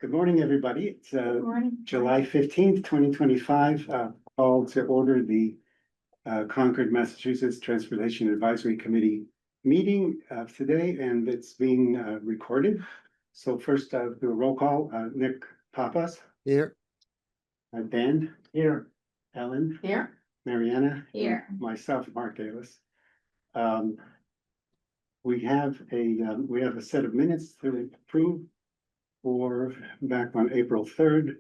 Good morning, everybody. It's Morning. July 15th, 2025. Call to order the Concord, Massachusetts Transportation Advisory Committee meeting today, and it's being recorded. So first, do a roll call. Nick Papas. Here. Dan. Here. Ellen. Here. Mariana. Here. and myself, Mark Davis. We have a set of minutes to approve for back on April 3rd.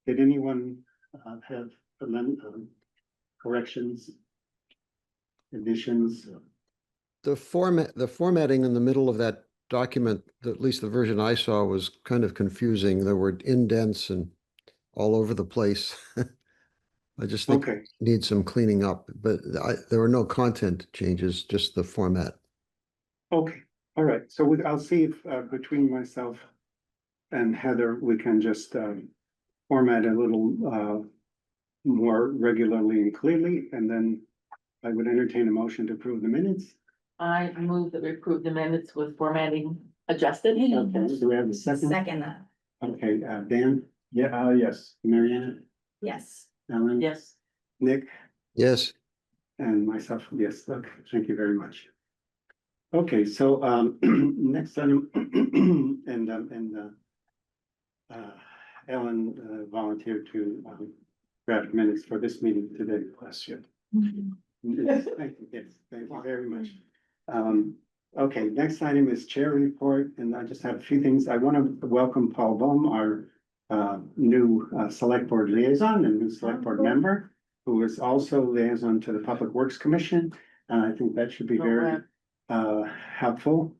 Did anyone have corrections, additions? The formatting in the middle of that document, at least the version I saw, was kind of confusing. There were indents and all over the place. I just think Okay, it needs some cleaning up, but there were no content changes, just the format. okay, all right. So I'll see if between myself and Heather, we can just format a little more regularly and clearly, and then I would entertain a motion to approve the minutes. I move that we approve the minutes with formatting adjusted. Okay, do we have a second? Second that, Okay, Dan? Yeah, yes. Mariana? yes. Ellen? Yes. Nick? Yes, And myself, yes, okay, thank you very much. Okay, so next item, Ellen volunteered to draft minutes for this meeting today. Bless you. Yes, thank you very much. Okay, next item is chair report, and I just have a few things. I want to welcome Paul Bohm, our new select board liaison and new select board member, who is also liaison to the Public Works Commission. And I think that should be very helpful,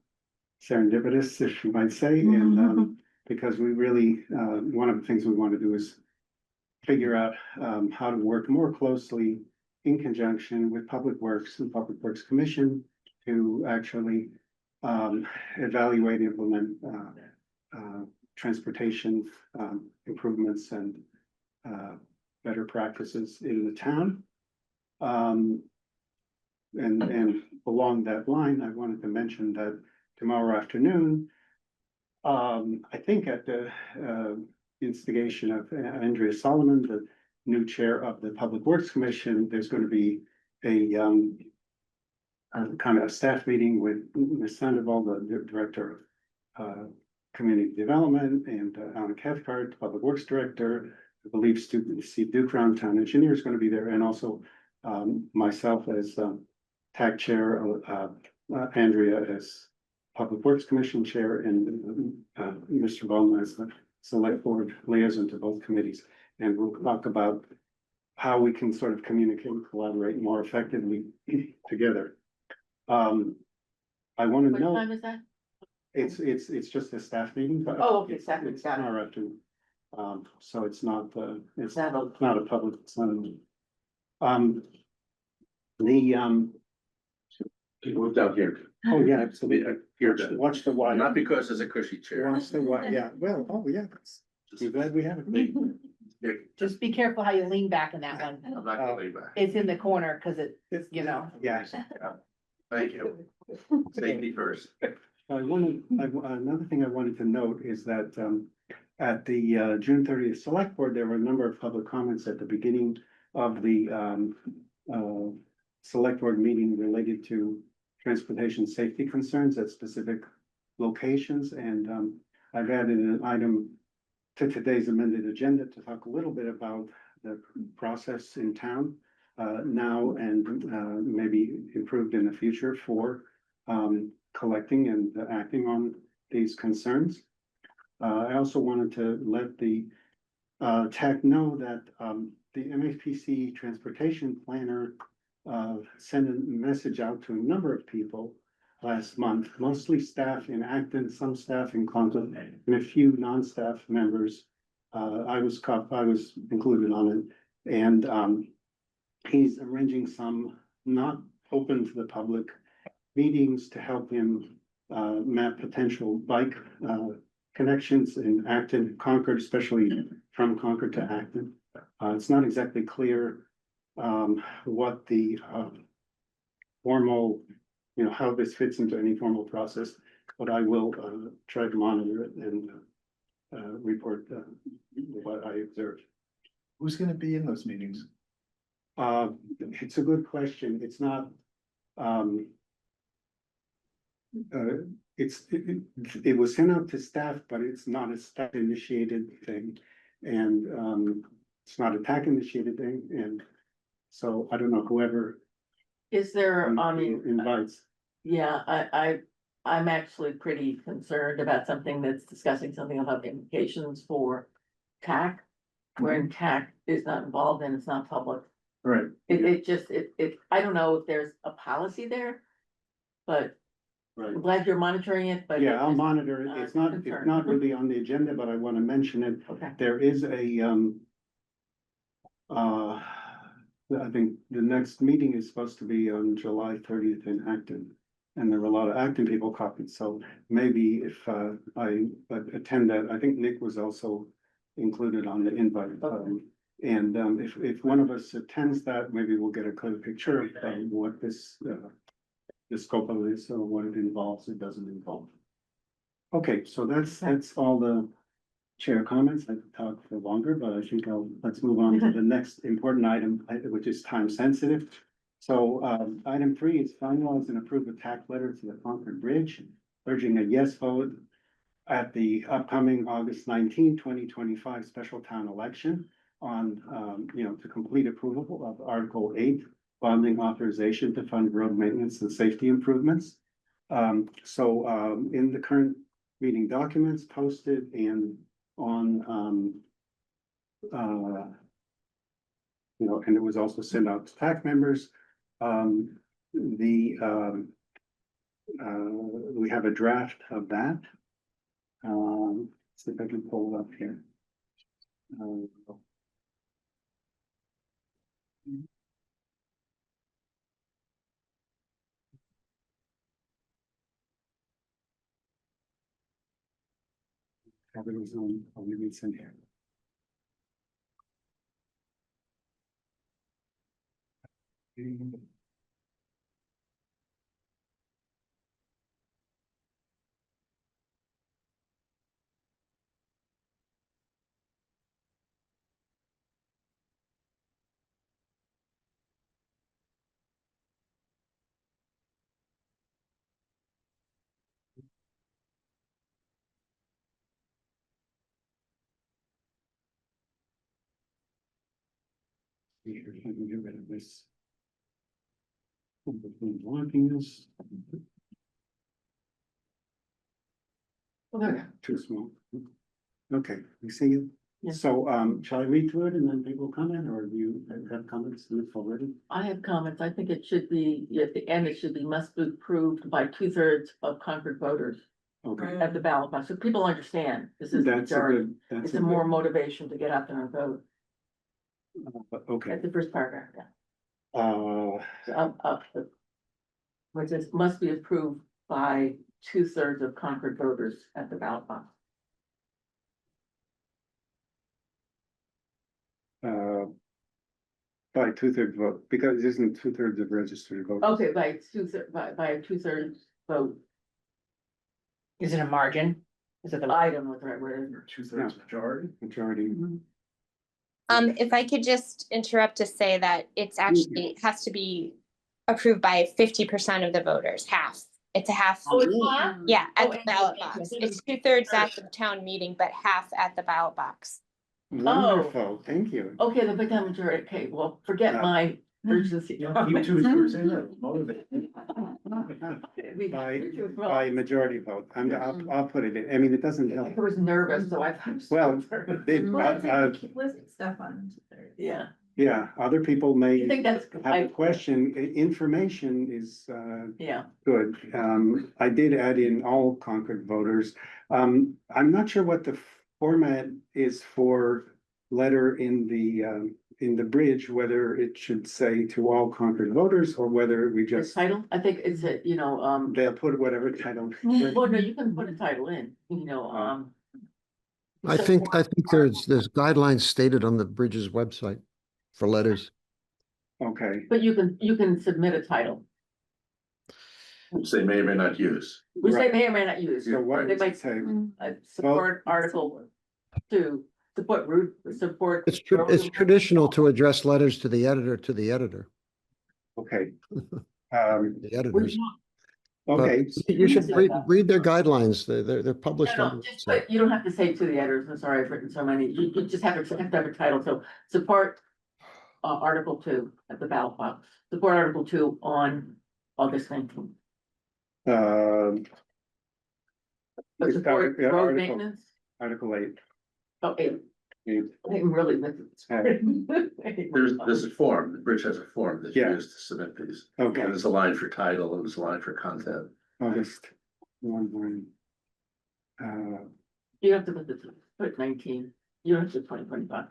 serendipitous, if you might say, and because we really, one of the things we want to do is figure out how to work more closely in conjunction with Public Works and Public Works Commission to actually evaluate, implement transportation improvements and better practices in the town. And along that line, I wanted to mention that tomorrow afternoon, I think at the instigation of Andrea Solomon, the new chair of the Public Works Commission, there's going to be a kind of a staff meeting with Ms. Sandoval, the director of community development, and Alan Cathcart, Public Works Director. I believe Steve Dukrown, town engineer, is going to be there, and also myself as TAC chair, Andrea as Public Works Commission chair, and Mr. Bowman as the select board liaison to both committees. And we'll talk about how we can sort of communicate and collaborate more effectively together. I want to What know, time is that? it's just a staff meeting, but Oh, okay, it's staff meeting, got it. tomorrow afternoon. So it's not it's Not a- not a public, it's not a. Move down here. Oh, yeah, absolutely. Here, Watch the wire. not because it's a cushy chair. Watch the wire, yeah, well, oh, yeah. I'm glad we have it. Just be careful how you lean back in that one. I'm not gonna leave back. It's in the corner because you know. Yeah. Thank you. Safety first. Another thing I wanted to note is that at the June 30th select board, there were a number of public comments at the beginning of the select board meeting related to transportation safety concerns at specific locations, and I've added an item to today's amended agenda to talk a little bit about the process in town now and maybe improved in the future for collecting and acting on these concerns. I also wanted to let the TAC know that the MAPC transportation planner sent a message out to a number of people last month, mostly staff in Acton, some staff in Concord, and a few non-staff members. I was included on it, and he's arranging some not open to the public meetings to help him map potential bike connections in Acton, Concord, especially from Concord to Acton. It's not exactly clear what the formal, how this fits into any formal process, but I will try to monitor it and report what I observed. Who's gonna be in those meetings? It's a good question. It's not, it was sent out to staff, but it's not a staff initiated thing. And, it's not a TAC initiated thing, and so I don't know, whoever Is there, I mean, invites. yeah, I'm actually pretty concerned about something that's discussing something about the implications for TAC. Wherein TAC is not involved and it's not public. Right. It, I don't know if there's a policy there. But Right. I'm glad you're monitoring it, but. Yeah, I'll it's- monitor it. It's not concerned. really on the agenda, but I want to mention it. Okay, There is I think the next meeting is supposed to be on July 30th in Acton. And there were a lot of Acton people copied, so maybe if I attend that, I think Nick was also included on the invite. Okay. And if one of us attends that, maybe we'll get a clear picture of what this the scope of this or what it involves, it doesn't involve. Okay, so that's all the chair comments. I could talk for longer, but I think let's move on to the next important item, which is time sensitive. So, item 3 is finalize and approve a TAC letter to the Concord Bridge, urging a yes vote at the upcoming August 19, 2025 special town election on, to complete approval of Article 8, bonding authorization to fund road maintenance and safety improvements. In the current meeting documents posted and on, and it was also sent out to TAC members. We have a draft of that. See if I can pull it up here. Have it was on, maybe it's in here. Here, let me get rid of this. Blocking this. well, there Too small. Okay, you see it? Yeah. So, shall I read through it and then people comment, or do you have comments on this already? I have comments. I think it should be, at the end, it should be must be approved by 2/3 of Concord voters Okay, at the ballot box. So people understand this is the that's a majority. good, that's It's a a more good, motivation to get out there and vote. okay, That's the first paragraph, yeah. uh, Up, where it says must be approved by 2/3 of Concord voters at the ballot box. by 2/3 vote, because it isn't 2/3 of registered voters. Okay, by by a 2/3 vote. Is it a margin? Is it the? I don't know what the right word is. 2/3 majority? Majority, If I could just interrupt to say that it's actually, it has to be approved by 50% of the voters, half. It's a half, Oh, it's not? yeah, Oh, at the ballot okay. box. It's 2/3 at the town meeting, but half at the ballot box. wonderful, thank you. Okay, the big time majority, okay, well, forget Yeah. my urgency. Keep 2/3 in there, motivate. By majority vote, I'll put it in, I mean, it doesn't I help. was nervous, so I thought. Well, Listing stuff on. Yeah, yeah, other people may I think that's, have a question, information is, yeah, good. I did add in all Concord voters. I'm not sure what the format is for letter in the bridge, whether it should say to all Concord voters or whether we the just, title, I think it's a, they'll put whatever title. well, no, you can put a title in, I think there's guidelines stated on the bridge's website for letters. Okay, But you can submit a title, Which they may or may not use. which they may or may not use. so what They does might it say? support article to support root, support. It's road traditional to address letters to the editor, Okay. the improvement. editors. But Okay, you should Say that. read their guidelines. They're published. No, on no, the just website. put, you don't have to say to the editors, I'm sorry, I've written so many, you just have to have a title, so support. Article 2 at the ballot box, support Article 2 on August 19th. But It's support yeah, road Article- maintenance, Article 8. oh, eight. Eight. I'm really missing. There's a form, the bridge has a form that you Yeah. use to submit these. Okay, And there's a line for title and there's a line for content. August 1. You have to put 19, you don't have to put 2025.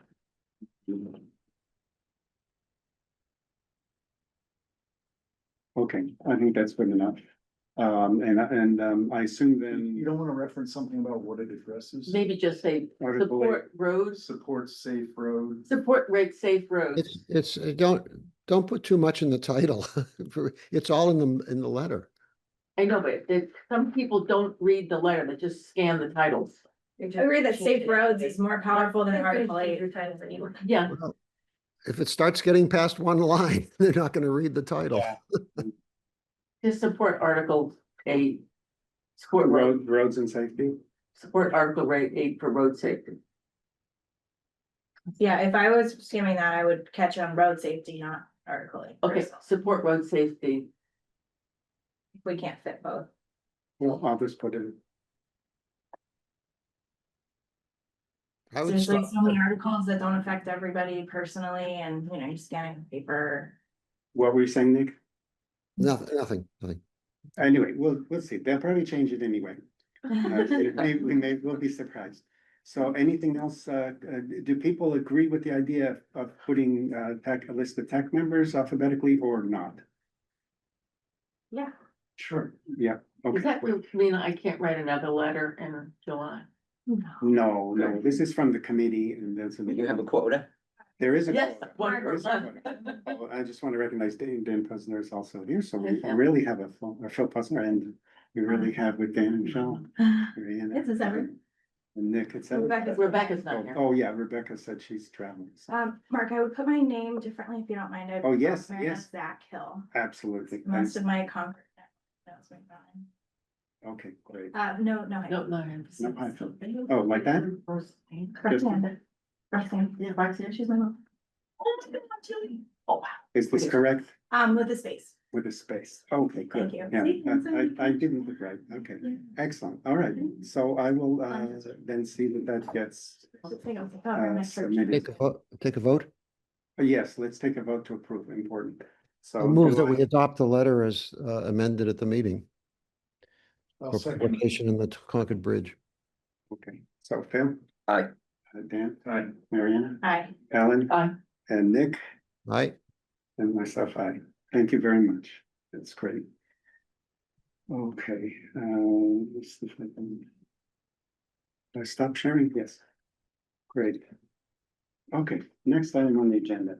Okay, I think that's good enough. I assume You then don't wanna reference something about what it addresses? Maybe just say Article 8. support roads, Support safe roads. support rate safe roads. Don't put too much in the title. It's all in the letter. I know, but some people don't read the letter, they just scan the titles. I agree that safe roads is more powerful than Article 8. Yeah, Well, if it starts getting past one line, they're not gonna read the title. just support Article 8. Support road, Roads and safety. support Article rate 8 for road safety. Yeah, if I was skimming that, I would catch on road safety, not Article 8. Okay, personally. support road safety. We can't fit both. Well, I'll just put it. I would There's like start, so many articles that don't affect everybody personally and, you're scanning paper. What were you saying, Nick? nothing. Anyway, we'll see. They'll probably change it anyway. We'll be surprised. So anything else, do people agree with the idea of putting, a list of tech members alphabetically or not? Yeah. Sure. Yeah, Does okay. that mean I can't write another letter in July? No, this is from the committee and there's. You have a quota? There is a. Yes, quota. one There is a person. quota. Oh, I just want to recognize Dan Puzzner is also here, so we Yes, really have a Phil Puzzner and we really have with Dan and Michelle. This is ever. And Nick, it's. Rebecca's not here. Oh, yeah, Rebecca said she's traveling. so- Mark, I would put my name differently if you don't mind. I'd Oh, put yes, Mary yes. Zach Hill. Absolutely. Most of my Concord knows me fine. Okay, great. No. No, No, I feel- oh, like that? Roxanne. Roxanne. Yeah, Roxanne, She's my mom. oh, wow. Is this correct With the space. with a space? Okay, good. Thank you. Yeah, See, that's I didn't look right. Okay, Yeah. excellent. All right. So I will then see that gets submitted. Take a vote. Yes, let's take a vote to approve. Important. So. I'll move do that I- we adopt the letter as amended at the meeting I'll for second. publication in the Concord Bridge. Okay, so Phil? Aye. Dan? Aye. Mariana? Hi. Ellen? Aye. And Nick? Right? And myself, I thank you very much. That's great. Okay, let's see if I can. Did I stop sharing? Yes. Great. Okay, next item on the agenda.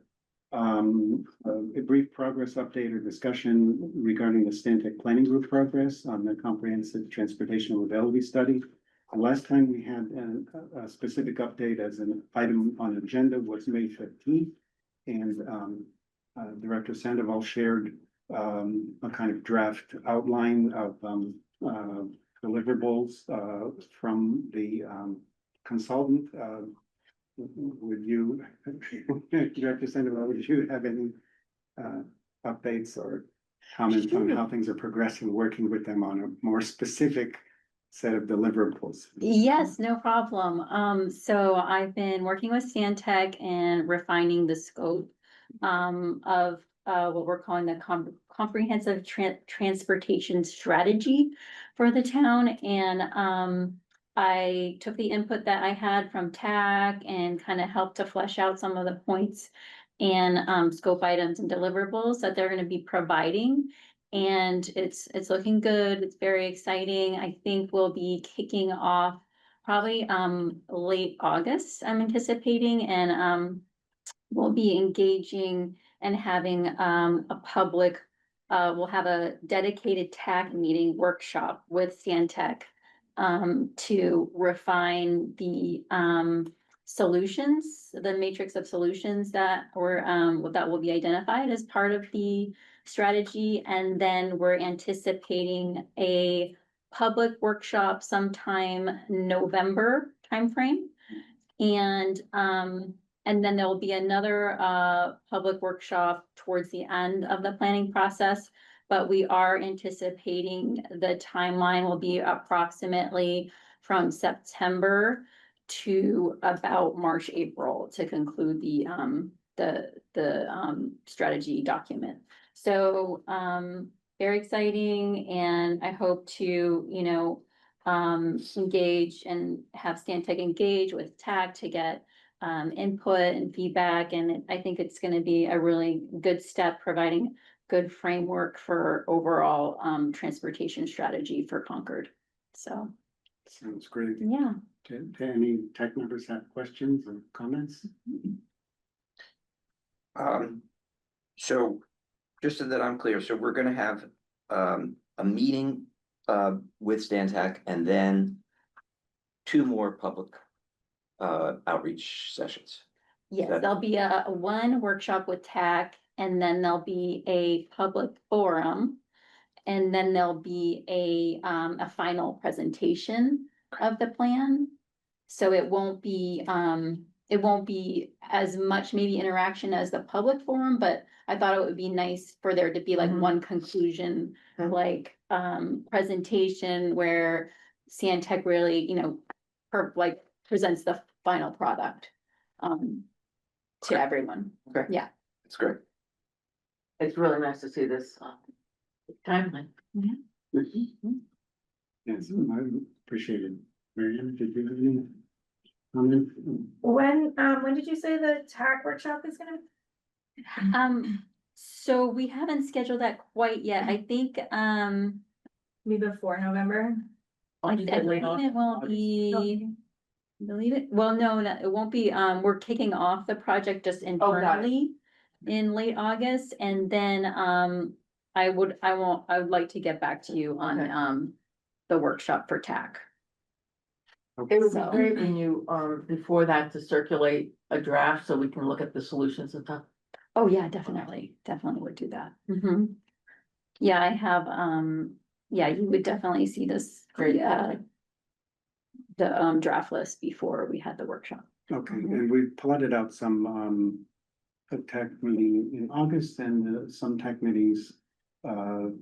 A brief progress update or discussion regarding the Stantec Planning Group progress on the comprehensive transportation mobility study. The last time we had a specific update as an item on agenda was May 15th. And Director Sandoval shared a kind of draft outline of deliverables from the consultant. Would you, Director Sandoval, would you have any updates or comments on how things are progressing, working with them on a more specific set of deliverables? Yes, no problem. So I've been working with Stantec and refining the scope of what we're calling the comprehensive transportation strategy for the town. And I took the input that I had from TAC and kind of helped to flesh out some of the points and scope items and deliverables that they're going to be providing. And it's looking good. It's very exciting. I think we'll be kicking off probably late August, I'm anticipating, and we'll be engaging and having a public, we'll have a dedicated TAC meeting workshop with Stantec to refine the, solutions, the matrix of solutions that were, that will be identified as part of the strategy. And then we're anticipating a public workshop sometime November timeframe. And then there'll be another public workshop towards the end of the planning process. But we are anticipating the timeline will be approximately from September to about March, April to conclude the strategy document. So very exciting, and I hope to, engage and have Stantec engage with TAG to get input and feedback. And I think it's gonna be a really good step, providing good framework for overall transportation strategy for Concord. So, Sounds great. yeah. Do any tech members have questions or comments? So just so that I'm clear, so we're gonna have a meeting with Stantec and then two more public outreach sessions. Yes, That- there'll be a one workshop with TAC, and then there'll be a public forum. And then there'll be a final presentation of the plan. So it won't be as much maybe interaction as the public forum, but I thought it would be nice for there to be like Mhm. one conclusion, Mhm. like presentation where Stantec really, presents the final product to Okay. everyone. Okay. Yeah. That's great. It's really nice to see this timeline. Yes, I appreciate it. Marianne, did you have any comment? When did you say the TAC workshop is gonna? So we haven't scheduled that quite yet. I think, Be before November? I You said late believe it will be. Believe it, well, no, it won't be, we're kicking off the project just Oh, got it. internally in late August, and then, I would like to get back to you on, Okay. the workshop for TAC. It would be So- great when you, before that, to circulate a draft so we can look at the solutions and stuff. Oh, yeah, definitely would do that. Yeah, I have, yeah, you would definitely see this, Great. the draft list before we had the workshop. Okay, and we plotted out some a tech meeting in August and some tech meetings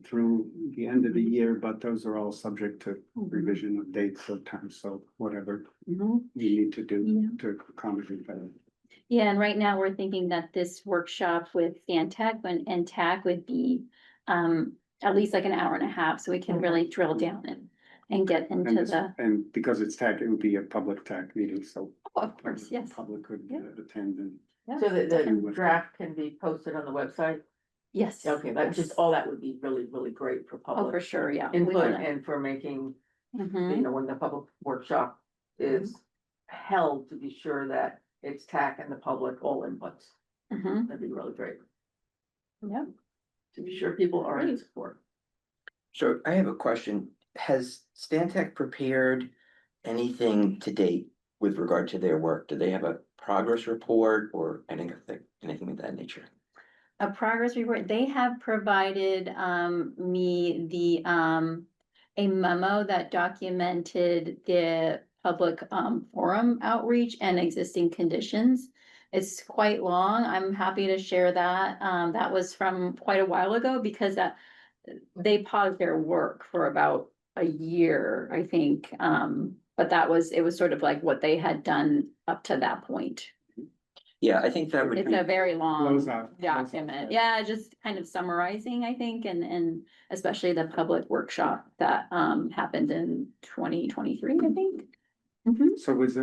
through the end of the year, but those are all subject to revision of dates of time, so whatever you need to do Yeah. to accommodate that. Yeah, and right now we're thinking that this workshop with Stantec and TAC would be at least like an hour and a half, so we can really drill down and get And into this- the, and because it's tech, it would be a public tech meeting, so. oh, of course, yes. Public could Yeah. attend and. Yeah, So that the definitely. draft can be posted on the website. Yes. Okay, that's just, yes. all that would be really, really great for Oh, for public sure, yeah. we input wanna- and for making, Mhm. when the public workshop is held, to be sure that it's TAC and the public all inputs. Mhm. That'd be really great, Yep. to be sure people are in support. So I have a question. Has Stantec prepared anything to date with regard to their work? Do they have a progress report or anything of that nature? A progress report, they have provided me the a memo that documented the public forum outreach and existing conditions. It's quite long. I'm happy to share that. That was from quite a while ago because they paused their work for about a year, I think. But it was sort of like what they had done up to that point. Yeah, I think that would It's be, a very long Close out. document. Yeah, just kind of summarizing, I think, and especially the public workshop that happened in 2023, I think. So was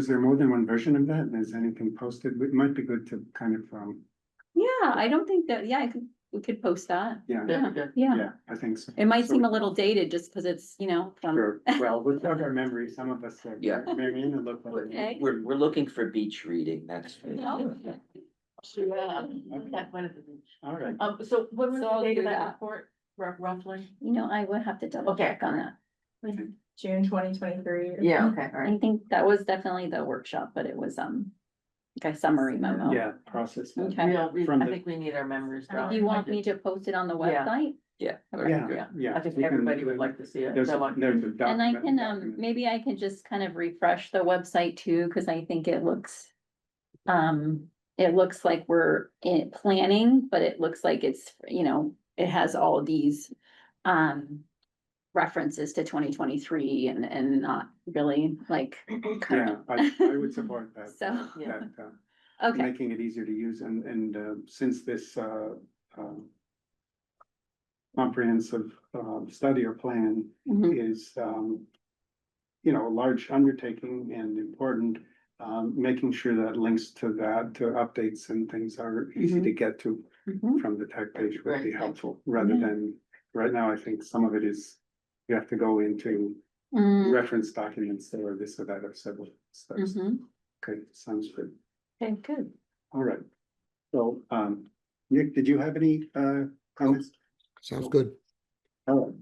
there more than one version of that? Is anything posted? It might be good to kind of, Yeah, I don't think that, yeah, we could post that. yeah, That'd be good. Yeah, yeah, I think so. it might So- seem a little dated just because it's, from. Sure, well, without our memory, some of us. Yeah. Marianne, it looked like. Okay. we're looking for beach reading, that's. No. That went at the beach. All right. So when was So I'll the date do of that that. report, roughly? I would have to double Okay. check on that. June 2023. Yeah, okay, all right. I think that was definitely the workshop, but it was, like a summary memo. Yeah, process. that. Okay. From I the- think we need our members. Do you want me to post it on the Yeah. website? Yeah. Okay. Yeah, Yeah, yeah. I think we can- everybody would like to see it. There's, so a- there's a And I document. can, maybe I can just kind of refresh the website too, cause I think it looks like we're in planning, but it looks like it's, it has all of these, references to 2023 and not really like Yeah, current. I would support that. So- Yeah. that, Okay, Making it easier to use and since this comprehensive study or plan mhm, is a large undertaking and important, making sure that links to that, to updates and things are easy to get to mhm. from the tech page would be Right. helpful, rather Yeah. than, right now, I think some of it is, you have to go into Mm, reference documents or this or that or several steps. mhm. Okay, sounds good. Okay, good. All right. So, Nick, did you have any comments? Sounds good. All right.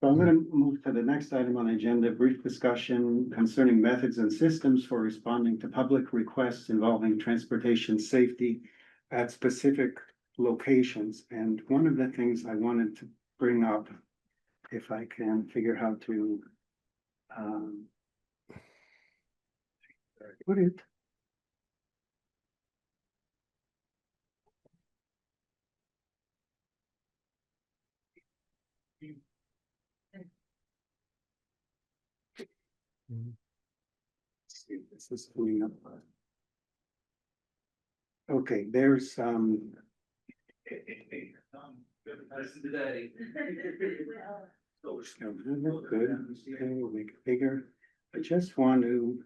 So I'm gonna move to the next item on the agenda, brief discussion concerning methods and systems for responding to public requests involving transportation safety at specific locations. And one of the things I wanted to bring up, if I can figure how to put it. Let's see if this is coming up. Okay, there's good, okay, we'll make it bigger. I just want to.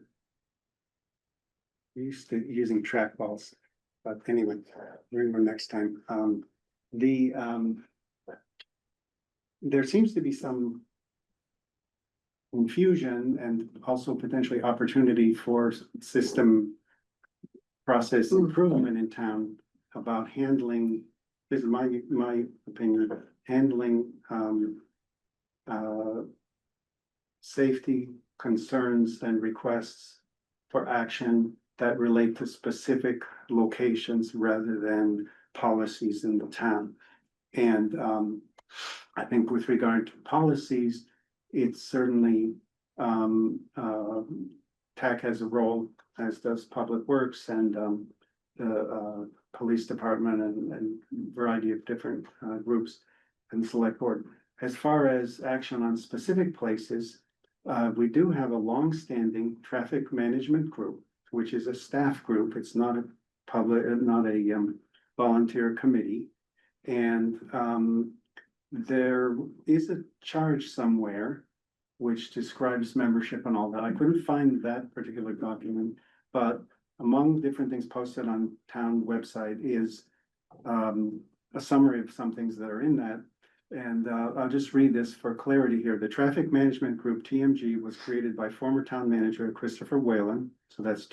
Used to using trackballs, but anyway, remember next time, there seems to be some confusion and also potentially opportunity for system process improvement in town about handling, this is my opinion, handling safety concerns and requests for action that relate to specific locations rather than policies in the town. And I think with regard to policies, it's certainly TAC has a role, as does Public Works and the police department and variety of different groups and the select board. As far as action on specific places, we do have a long-standing traffic management group, which is a staff group. It's not a volunteer committee. And there is a charge somewhere which describes membership and all that. I couldn't find that particular document, but among different things posted on town website is a summary of some things that are in that. And I'll just read this for clarity here. The Traffic Management Group, TMG, was created by former town manager Christopher Whalen. So that's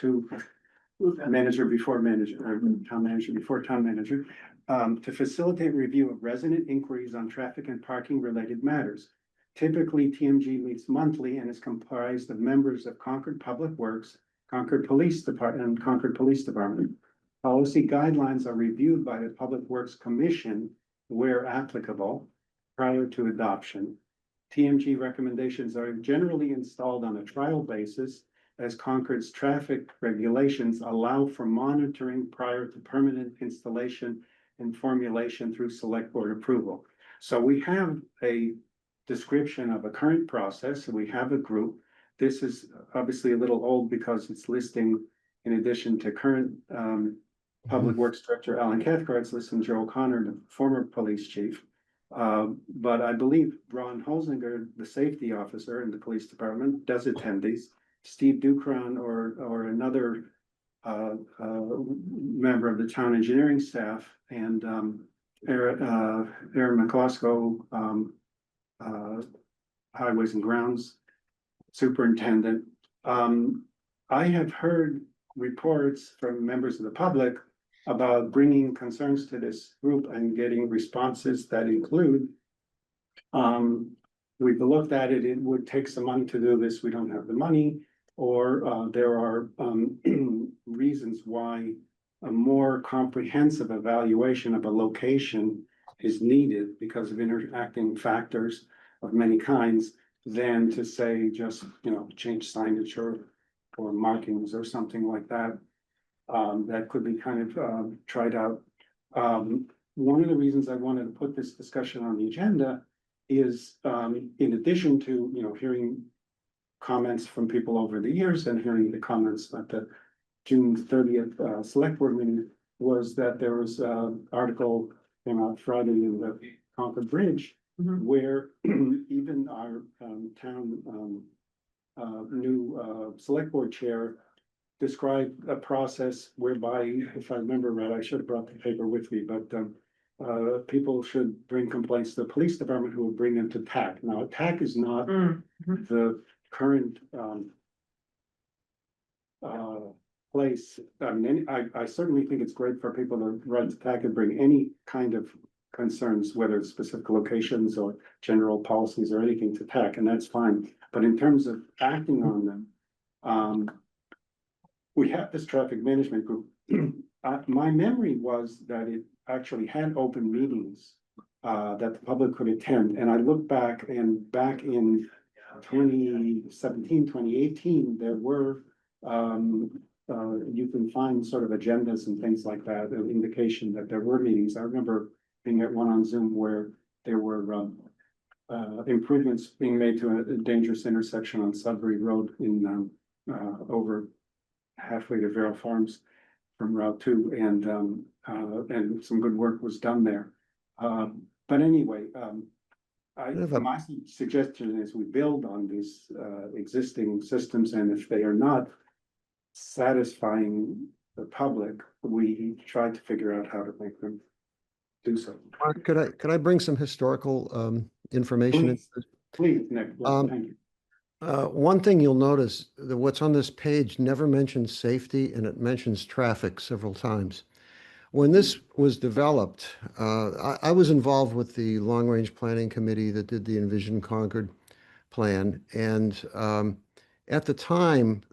manager before manager, or town manager before town manager, to facilitate review of resident inquiries on traffic and parking related matters. Typically, TMG meets monthly and is comprised of members of Concord Public Works, Concord Police Department, and Concord Police Department. Policy guidelines are reviewed by the Public Works Commission where applicable prior to adoption. TMG recommendations are generally installed on a trial basis as Concord's traffic regulations allow for monitoring prior to permanent installation and formulation through select board approval. So we have a description of a current process, and we have a group. This is obviously a little old because it's listing, in addition to current Public Works Director Alan Cathcart, it's listing Joe O'Connor, the former police chief. But I believe Ron Holzinger, the safety officer in the police department, does attend these. Steve Dukron or another member of the town engineering staff, and Aaron McCloskey, highways and grounds superintendent. I have heard reports from members of the public about bringing concerns to this group and getting responses that include we've looked at it, it would take some money to do this, we don't have the money. Or there are reasons why a more comprehensive evaluation of a location is needed because of interacting factors of many kinds than to say just, change signage or markings or something like that. That could be kind of tried out. One of the reasons I wanted to put this discussion on the agenda is in addition to, hearing comments from people over the years and hearing the comments at the June 30th select board meeting, was that there was an article came out Friday in the Concord Bridge where even our town new select board chair described a process whereby, if I remember right, I should have brought the paper with me, but people should bring complaints to the police department who would bring them to TAC. Now, TAC is not the current place. I mean, I certainly think it's great for people to run to TAC and bring any kind of concerns, whether it's specific locations or general policies or anything to TAC, and that's fine. But in terms of acting on them, we have this traffic management group. My memory was that it actually had open meetings that the public could attend. And I look back in 2017, 2018, there were, you can find sort of agendas and things like that, an indication that there were meetings. I remember being at one on Zoom where there were improvements being made to a dangerous intersection on Sudbury Road in over halfway to Vero Farms from Route 2, and some good work was done there. But anyway, my suggestion is we build on these existing systems, and if they are not satisfying the public, we try to figure out how to make them do so. Mark, could I bring some historical information? Please, Nick. Thank you. One thing you'll notice that what's on this page never mentions safety, and it mentions traffic several times. When this was developed, I was involved with the Long Range Planning Committee that did the Envision Concord plan. And at the time,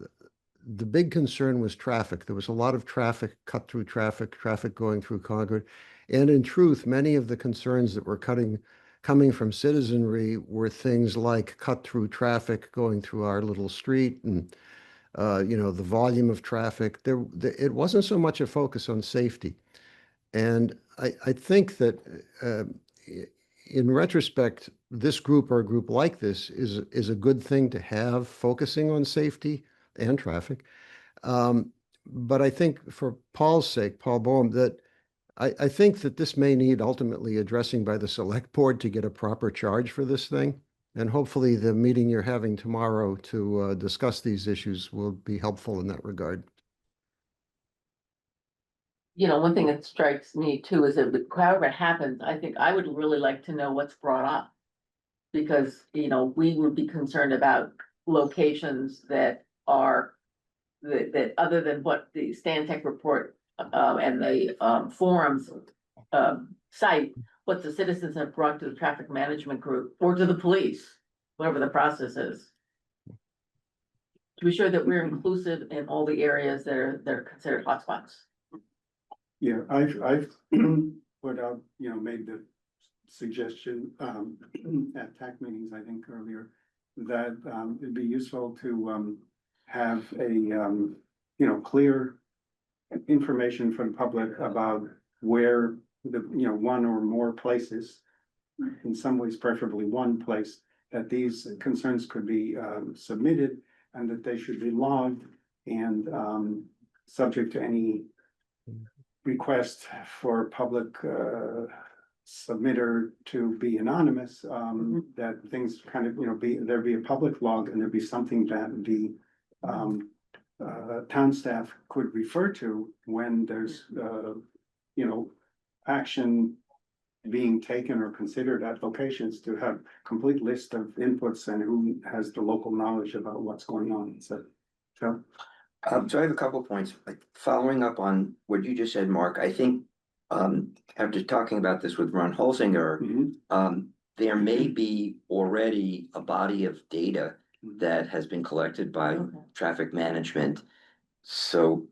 the big concern was traffic. There was a lot of traffic, cut-through traffic going through Concord. And in truth, many of the concerns that were coming from citizenry were things like cut-through traffic going through our little street and, the volume of traffic. It wasn't so much a focus on safety. And I think that in retrospect, this group or a group like this is a good thing to have, focusing on safety and traffic. But I think for Paul's sake, Paul Boehm, that I think that this may need ultimately addressing by the select board to get a proper charge for this thing. And hopefully the meeting you're having tomorrow to discuss these issues will be helpful in that regard. One thing that strikes me too is that however it happens, I think I would really like to know what's brought up. Because, we would be concerned about locations that are, that other than what the Stantec report and the forums cite, what the citizens have brought to the traffic management group or to the police, whatever the process is. To be sure that we're inclusive in all the areas that are considered hotspots. Yeah, I've put out, made the suggestion at TAC meetings, I think earlier, that it'd be useful to have a clear information from the public about where the one or more places, in some ways preferably one place, that these concerns could be submitted and that they should be logged and subject to any request for public submitter to be anonymous, that things kind of, there be a public log and there'd be something that the town staff could refer to when there's, action being taken or considered at locations, to have complete list of inputs and who has the local knowledge about what's going on. So So I have a couple of points, like following up on what you just said, Mark. I think after talking about this with Ron Holsinger, there may be already a body of data that has been collected by Okay. traffic management. So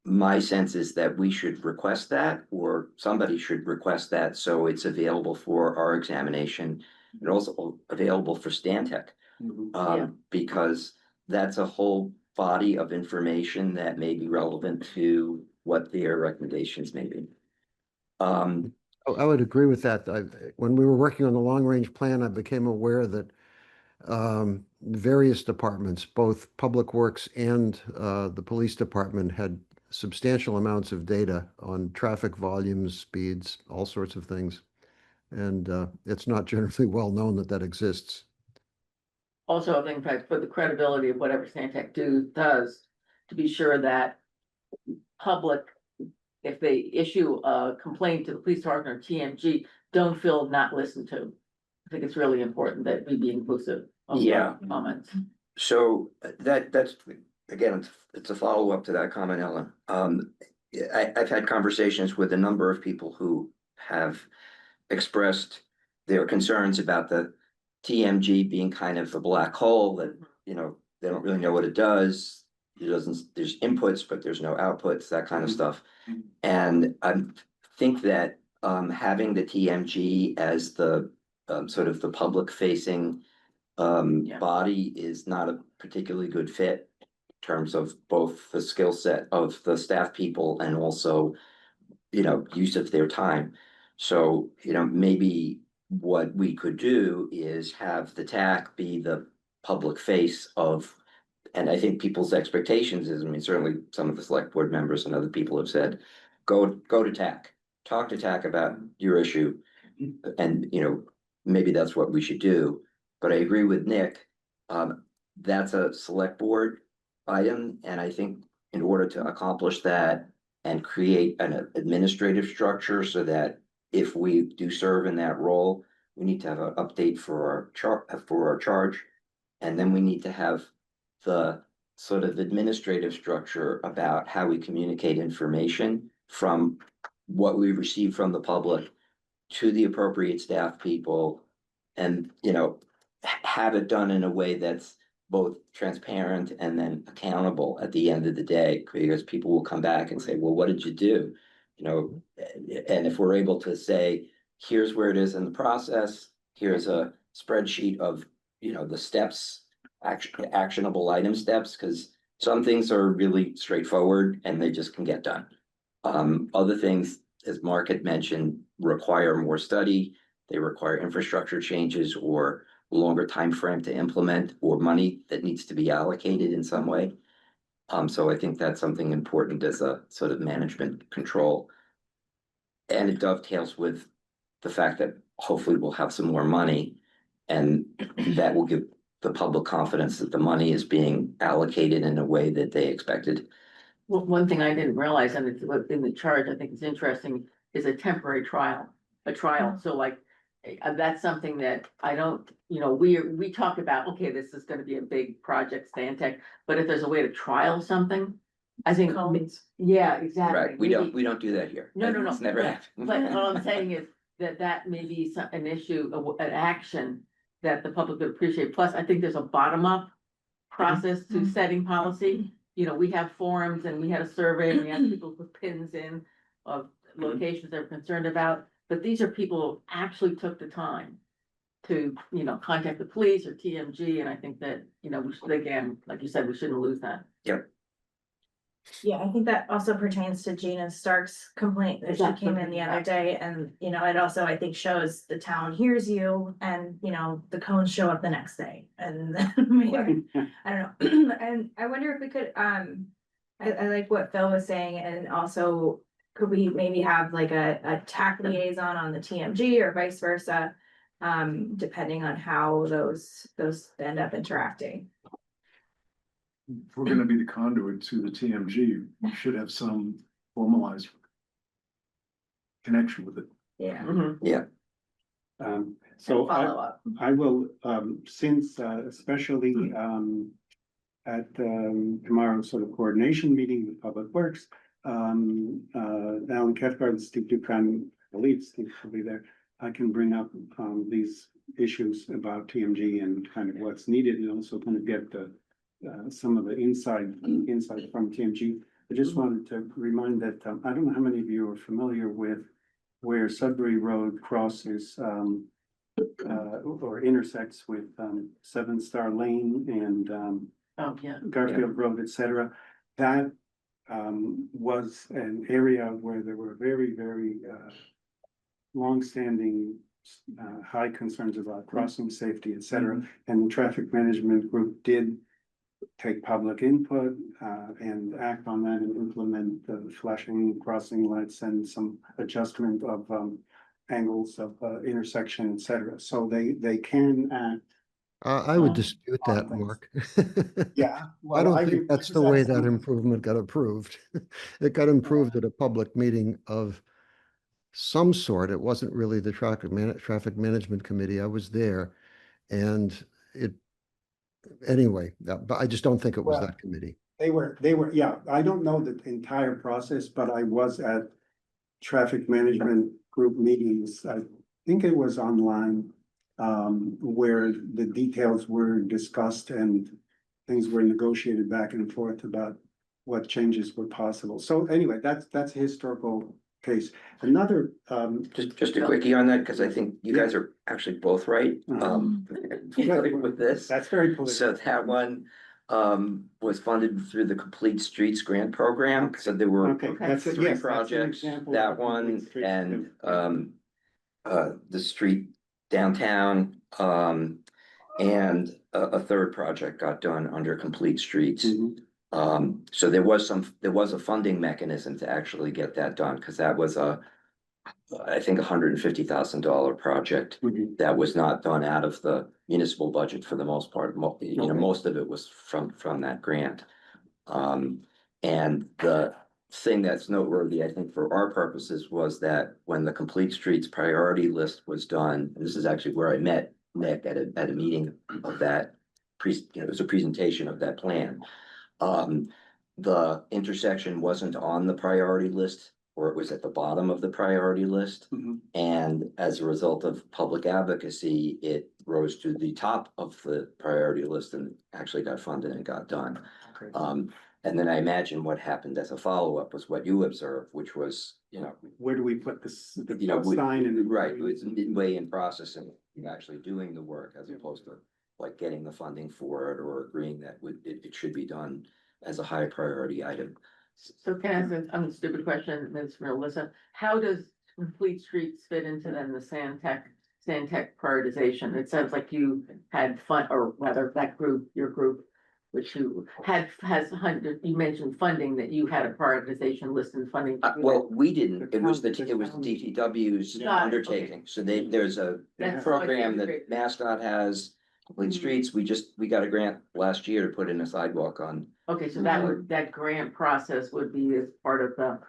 my sense is that we should request that, or somebody should request that, so it's available for our examination and also available for Stantec. Yeah. Because that's a whole body of information that may be relevant to what their recommendations may be. I would agree with that. When we were working on the long-range plan, I became aware that various departments, both Public Works and the police department, had substantial amounts of data on traffic volumes, speeds, all sorts of things. And it's not generally well known that that exists. Also, I think that for the credibility of whatever Stantec does, to be sure that public, if they issue a complaint to the police department or TMG, don't feel not listened to. I think it's really important that we be inclusive of Yeah. comments. So that's, again, it's a follow-up to that comment, Ellen. I've had conversations with a number of people who have expressed their concerns about the TMG being kind of a black hole that, you know, they don't really know what it does. There's inputs, but there's no outputs, that kind of stuff. And I think that having the TMG as the sort of the public facing Yeah. body is not a particularly good fit in terms of both the skill set of the staff people and also, you know, use of their time. So, you know, maybe what we could do is have the TAC be the public face of, and I think people's expectations is, I mean, certainly some of the select board members and other people have said, go to TAC, talk to TAC about your issue. And, you know, maybe that's what we should do. But I agree with Nick, that's a select board item, and I think in order to accomplish that and create an administrative structure so that if we do serve in that role, we need to have an update for our charge. And then we need to have the sort of administrative structure about how we communicate information from what we receive from the public to the appropriate staff people. And, you know, have it done in a way that's both transparent and then accountable at the end of the day, because people will come back and say, well, what did you do? You know, and if we're able to say, here's where it is in the process, here's a spreadsheet of, you know, the steps, actionable item steps, because some things are really straightforward and they just can get done. Other things, as Mark had mentioned, require more study. They require infrastructure changes or longer time frame to implement, or money that needs to be allocated in some way. So I think that's something important as a sort of management control. And it dovetails with the fact that hopefully we'll have some more money, and that will give the public confidence that the money is being allocated in a way that they expected. Well, one thing I didn't realize, and it's in the charge, I think is interesting, is a temporary trial, so like. That's something that I don't, you know, we talk about, okay, this is gonna be a big project, Stantec, but if there's a way to trial something, I think, Cones. yeah, exactly. Right, we don't do that here. No. It's never But happened. what I'm saying is that may be an issue, an action that the public would appreciate. Plus, I think there's a bottom-up process to setting policy. You know, we have forums and we had a survey and we asked people to put pins in of locations they're concerned about. But these are people who actually took the time to, you know, contact the police or TMG, and I think that, you know, we should, again, like you said, we shouldn't lose that. Yeah, I think that also pertains to Gina Stark's complaint that she Exactly. came in the other day, and, you know, it also, I think, shows the town hears you, and, you know, the cones show up the next day, and maybe, I don't know, and I wonder if we could, I like what Phil was saying, and also could we maybe have like a TAC liaison on the TMG or vice versa, depending on how those end up interacting. If we're gonna be the conduit to the TMG, we should have some formalized connection with it. Yeah. Mhm. So Follow up. I will, since especially at tomorrow's sort of coordination meeting with Public Works, Alan Cathcart and Steve Dukan, I believe Steve will be there. I can bring up these issues about TMG and kind of what's needed, and also kind of get the some of the insight from TMG. I just wanted to remind that, I don't know how many of you are familiar with where Sudbury Road crosses, or intersects with, Seven Star Lane and, Oh, yeah. Garfield Road, et cetera. That, was an area where there were very, very, longstanding, high concerns about crossing safety, et cetera. And the traffic management group did take public input, and act on that and implement the flashing crossing lights and some adjustment of, angles of, intersection, et cetera. So they can act. I would Um, dispute that, on things. Mark. Yeah. I well, don't think that's the way that some- improvement got approved. It got improved at a public meeting of some sort. It wasn't really the traffic management committee. I was there. And it, anyway, but I just don't think it was Well, that committee. They were, yeah, I don't know the entire process, but I was at traffic management group meetings. I think it was online, where the details were discussed and things were negotiated back and forth about what changes were possible. So anyway, that's a historical case. Another, Just a quickie on that, because I think you guys are actually both right, with this. that's very So political. that one, was funded through the Complete Streets Grant Program, so there were Okay, that's it. three Yes, that's an projects, example that of one complete streets, and, yeah. the street downtown, and a third project got done under Complete Streets. Mhm. So there was a funding mechanism to actually get that done, because that was I think $150,000 project Mhm. that was not done out of the municipal budget for the most part. Okay. Most of it was from that grant. And the thing that's noteworthy, I think, for our purposes was that when the Complete Streets priority list was done, and this is actually where I met Nick at a meeting of that, it was a presentation of that plan. The intersection wasn't on the priority list, or it was at the bottom of the priority list. Mhm. And as a result of public advocacy, it rose to the top of the priority list and actually got funded and got done. Okay. And then I imagine what happened as a follow-up was what you observed, which was, Where do we put this, the you know, sign and? right, it's midway in processing, actually doing the work as opposed to like getting the funding for it or agreeing that it should be done as a high priority item. So can I ask a stupid question, Ms. Melissa? How does Complete Streets fit into then the Sandtech prioritization? It sounds like you had fun, or rather that group, your group, which you you mentioned funding, that you had a prioritization list and funding. to do Well, we didn't, The it was town- it was the town- DPW's Got it, okay. undertaking, so there's a That's program what I that MassDOT has. Complete Streets, we got a grant last year to put in a sidewalk on. Okay, so that grant process would be as part of the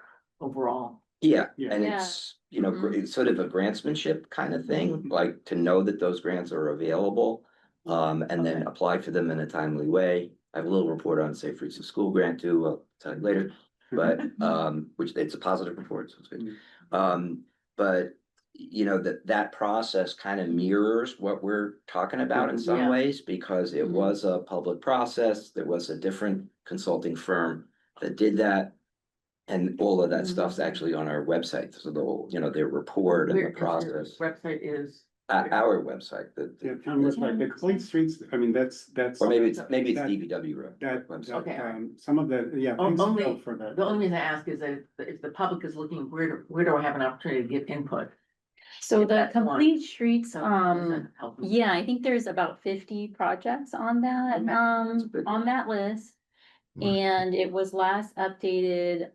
overall. Yeah, Yeah. and Yeah. it's, Mhm. it's sort of a grantsmanship kind of thing, like to know that those grants are available. And then Okay. apply for them in a timely way. I have a little report on Safe Routes to School grant too, I'll tell you later, but, which it's a positive report, so it's good. But that process kind of mirrors what we're talking about in some Yeah. ways, because it Mhm. was a public process. There was a different consulting firm that did that. And all of that stuff's actually on our website, so their report and Where the is your process, website is, our website, Yeah, town website, the complete streets, I mean, that's. or maybe it's that- DPW That, website. Okay. some of the, yeah. thanks, only, Phil, for that. the only reason I ask is that if the public is looking, where do I have an opportunity to give input? So If the that's one. Complete Streets, So, does that help me? yeah, I think there's about 50 projects on that, Okay, that's good. on that list. Wow. And it was last updated,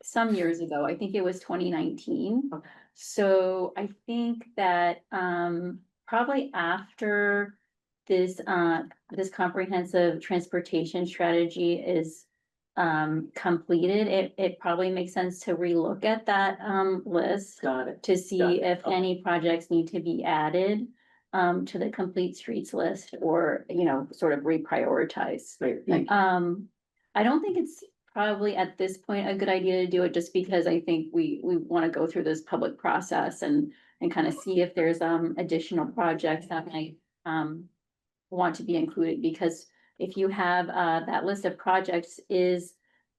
some years ago, I think it was 2019. Okay. So I think that, probably after this comprehensive transportation strategy is completed, it probably makes sense to relook at that, list Got it. to Got see it. if Okay. any projects need to be added to the Complete Streets list, or, sort of reprioritize. Great, thank you. I don't think it's probably at this point a good idea to do it, just because I think we wanna go through this public process and and kind of see if there's additional projects that might want to be included, because if you have that list of projects is,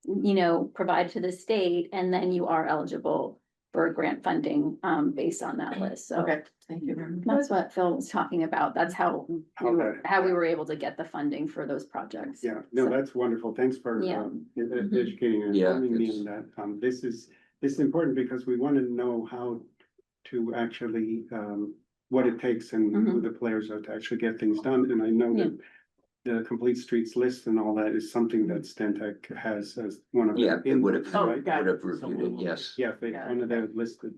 you know, provided to the state, and then you are eligible for grant funding based on that list. So Okay, thank you very much. that's what Phil was talking about. That's how Okay. how we were able to get the funding for those projects. Yeah, no, So- that's wonderful. Thanks for Yeah. educating and Yeah, informing me it's- on that. This is important because we want to know how to actually, what it takes and who the players are to actually get things done. And I know that the complete streets list and all that is something that Stantec has as one of. Yeah, their it would have, inputs, right? would have reviewed it, yes. Yeah, they, Got one it. of their listed,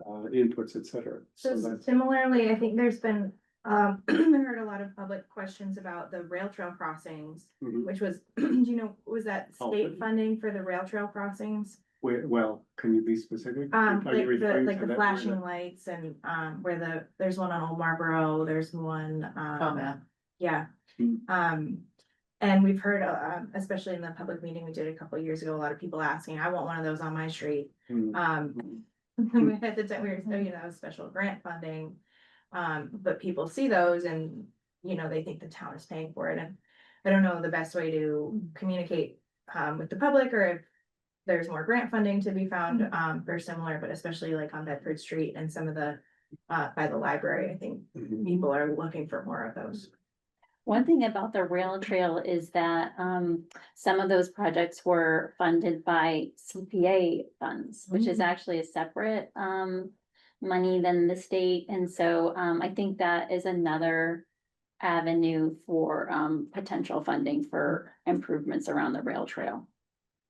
inputs, et cetera. So So that's, similarly, I think there's been, I heard a lot of public questions about the rail trail crossings, Mhm. which was, do you know, was that Oh, state really? funding for the rail trail crossings? well, can you be specific? Are you Like the, referring like to the that flashing where lights and, where there's one on Old Marlboro, there's one, Oh, man. yeah. And we've heard, especially in the public meeting we did a couple of years ago, a lot of people asking, I want one of those on my street. Hmm. At the time, we were, you know, special grant funding. But people see those and, you know, they think the town is paying for it, and I don't know the best way to communicate, with the public, or if there's more grant funding to be found, for similar, but especially like on Bedford Street and some of the, by the library, I think Mhm. people are looking for more of those. One thing about the rail trail is that some of those projects were funded by CPA funds, which is actually a separate money than the state. And so I think that is another avenue for potential funding for improvements around the rail trail.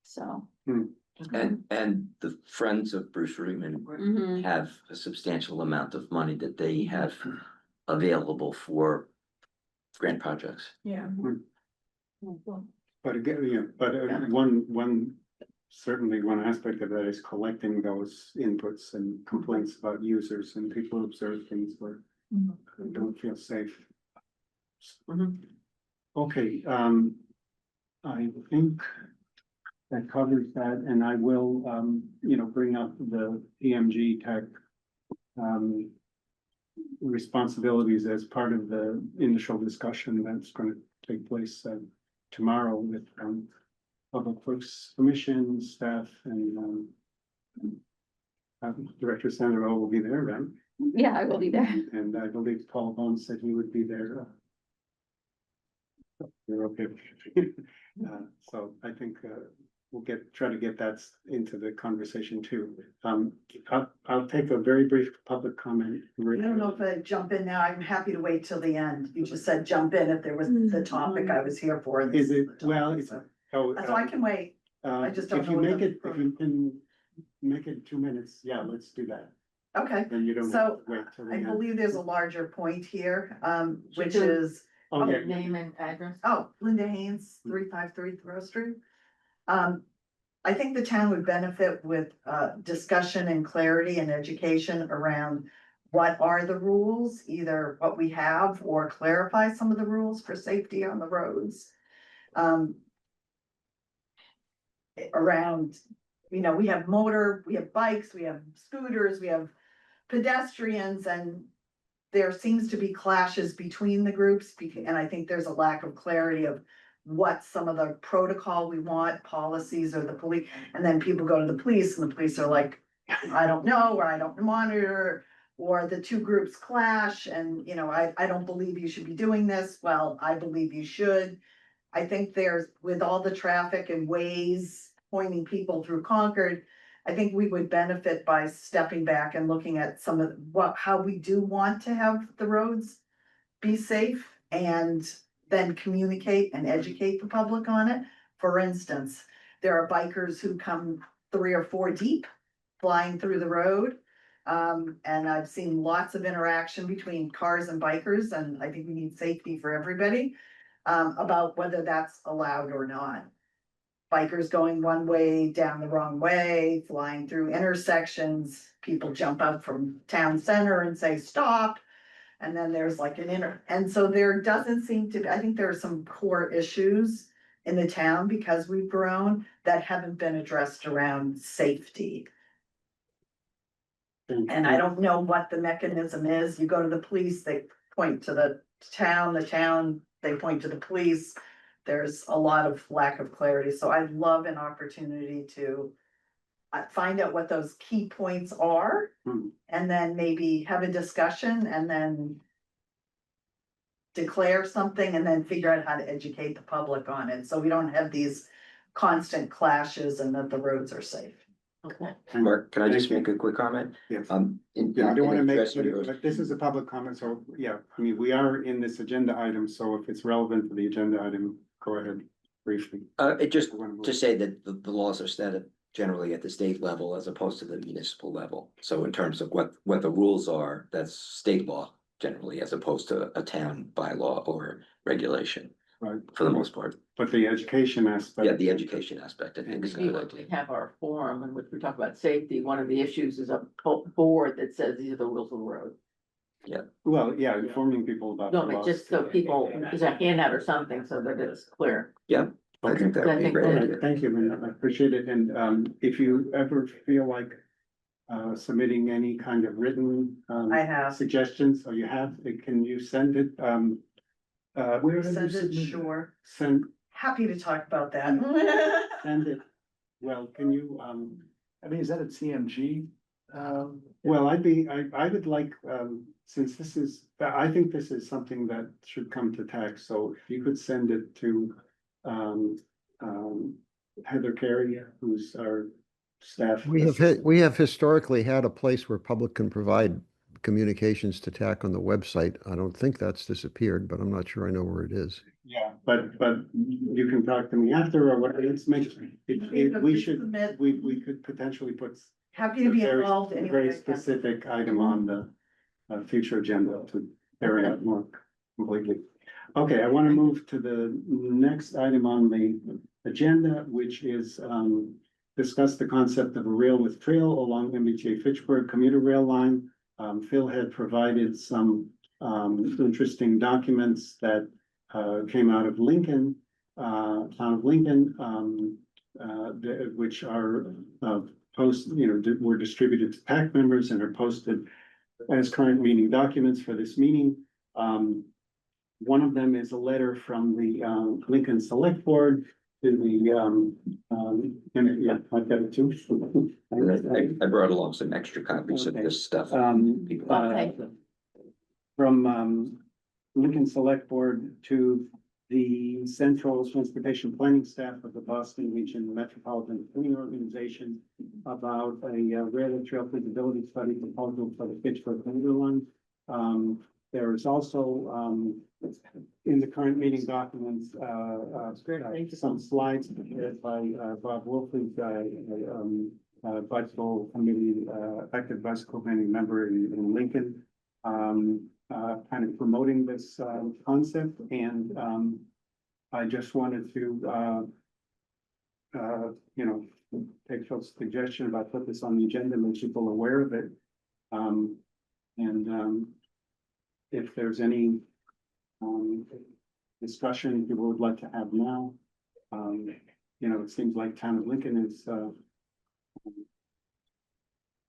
So. And the Friends of Bruce Riemann Mhm. have a substantial amount of money that they have available for grant projects. Yeah. But again, yeah, but one, certainly one aspect of that is collecting those inputs and complaints about users and people who observe things where they don't feel safe. Okay, I think that covers that, and I will, you know, bring up the EMG tech responsibilities as part of the initial discussion that's gonna take place tomorrow with Public Works Commission staff and Director Sandra will be there, right? Yeah, I will be there. And I believe Paul Bones said he would be there. You're okay. So I think we'll try to get that into the conversation too. I'll take a very brief public comment. I don't know if I jump in now. I'm happy to wait till the end. You just said jump in if there was the topic I was here for. and this Is it, the well, topic, it's, so. oh. So I can wait. I just don't If you know what make the- it, if you can make it 2 minutes, yeah, let's do that. Okay, Then you don't have so to wait till the I end. believe there's a larger point here, which Sure. is, Oh, yeah, Name and address. Linda Haynes, 353 Thoreau Street. I think the town would benefit with discussion and clarity and education around what are the rules, either what we have or clarify some of the rules for safety on the roads. Around, you know, we have we have bikes, we have scooters, we have pedestrians, and there seems to be clashes between the groups, and I think there's a lack of clarity of what some of the protocol we want, policies, or the police, and then people go to the police and the police are like, I don't know, or I don't monitor, or the two groups clash and, you know, I don't believe you should be doing this. Well, I believe you should. I think there's, with all the traffic and ways pointing people through Concord, I think we would benefit by stepping back and looking at some of how we do want to have the roads be safe, and then communicate and educate the public on it. For instance, there are bikers who come 3 or 4 deep flying through the road. And I've seen lots of interaction between cars and bikers, and I think we need safety for everybody, about whether that's allowed or not. Bikers going one way, down the wrong way, flying through intersections, people jump out from town center and say, stop. And then there's like and so there doesn't seem to be, I think there are some core issues in the town because we've grown that haven't been addressed around safety. And I don't know what the mechanism is. You go to the police, they point to the town, they point to the police. There's a lot of lack of clarity, so I'd love an opportunity to find out what those key points are. And then maybe have a discussion and then declare something and then figure out how to educate the public on it, so we don't have these constant clashes and that the roads are safe. Okay. Mark, can I just Thank make a quick comment? Yes. In- Yeah, I don't in wanna make, addressing yours- but this is a public comment, so, yeah, I mean, we are in this agenda item, so if it's relevant to the agenda item, go ahead briefly. It just, I wanna move. to say that the laws are set generally at the state level as opposed to the municipal level. So in terms of what the rules are, that's state law generally, as opposed to a town bylaw or regulation, Right, for the most part. but the education aspect. Yeah, the education aspect, I think is a See, good when idea. we have our forum in which we talk about safety, one of the issues is a board that says these are the rules of the road. Well, yeah, informing people about. No, the but laws. just so people, there's a handout or something so that it's clear. I think that would be a great All idea. right, thank you, Linda, I appreciate it, and if you ever feel like submitting any kind of written I have. suggestions, or you have, can you send it, where did you Send it, submit? sure. Send, Happy to talk about that. send it, well, can you, I mean, is that a TMG? well, I would like, since this is, I think this is something that should come to tax, so if you could send it to Heather Carey, who's our staff. We have historically had a place where public can provide communications to TAC on the website. I don't think that's disappeared, but I'm not sure I know where it is. Yeah, but you can talk to me after or whatever, it's we should, Submit. we could potentially put Happy to be involved very anyway. specific item on the future agenda to carry out more completely. Okay, I want to move to the next item on the agenda, which is discuss the concept of a rail with trail along MBTA Fitchburg commuter rail line. Phil had provided some interesting documents that came out of Lincoln, town of Lincoln, which are were distributed to PAC members and are posted as current meeting documents for this meeting. One of them is a letter from the Lincoln Select Board to the, and yeah, I've got it too. I brought along some extra copies of this stuff. People- Okay. From Lincoln Select Board to the Central Transportation Planning Staff of the Boston Region Metropolitan Planning Organization about a rail and trail feasibility study proposal for the Fitchburg commuter line. There is also in the current meeting documents some slides prepared by Bob Wolfley's bicycle committee, active bicycle committee member in Lincoln. Kind of promoting this concept, and I just wanted to take Phil's suggestion about put this on the agenda, make people aware of it. And if there's any discussion people would like to have now, it seems like town of Lincoln is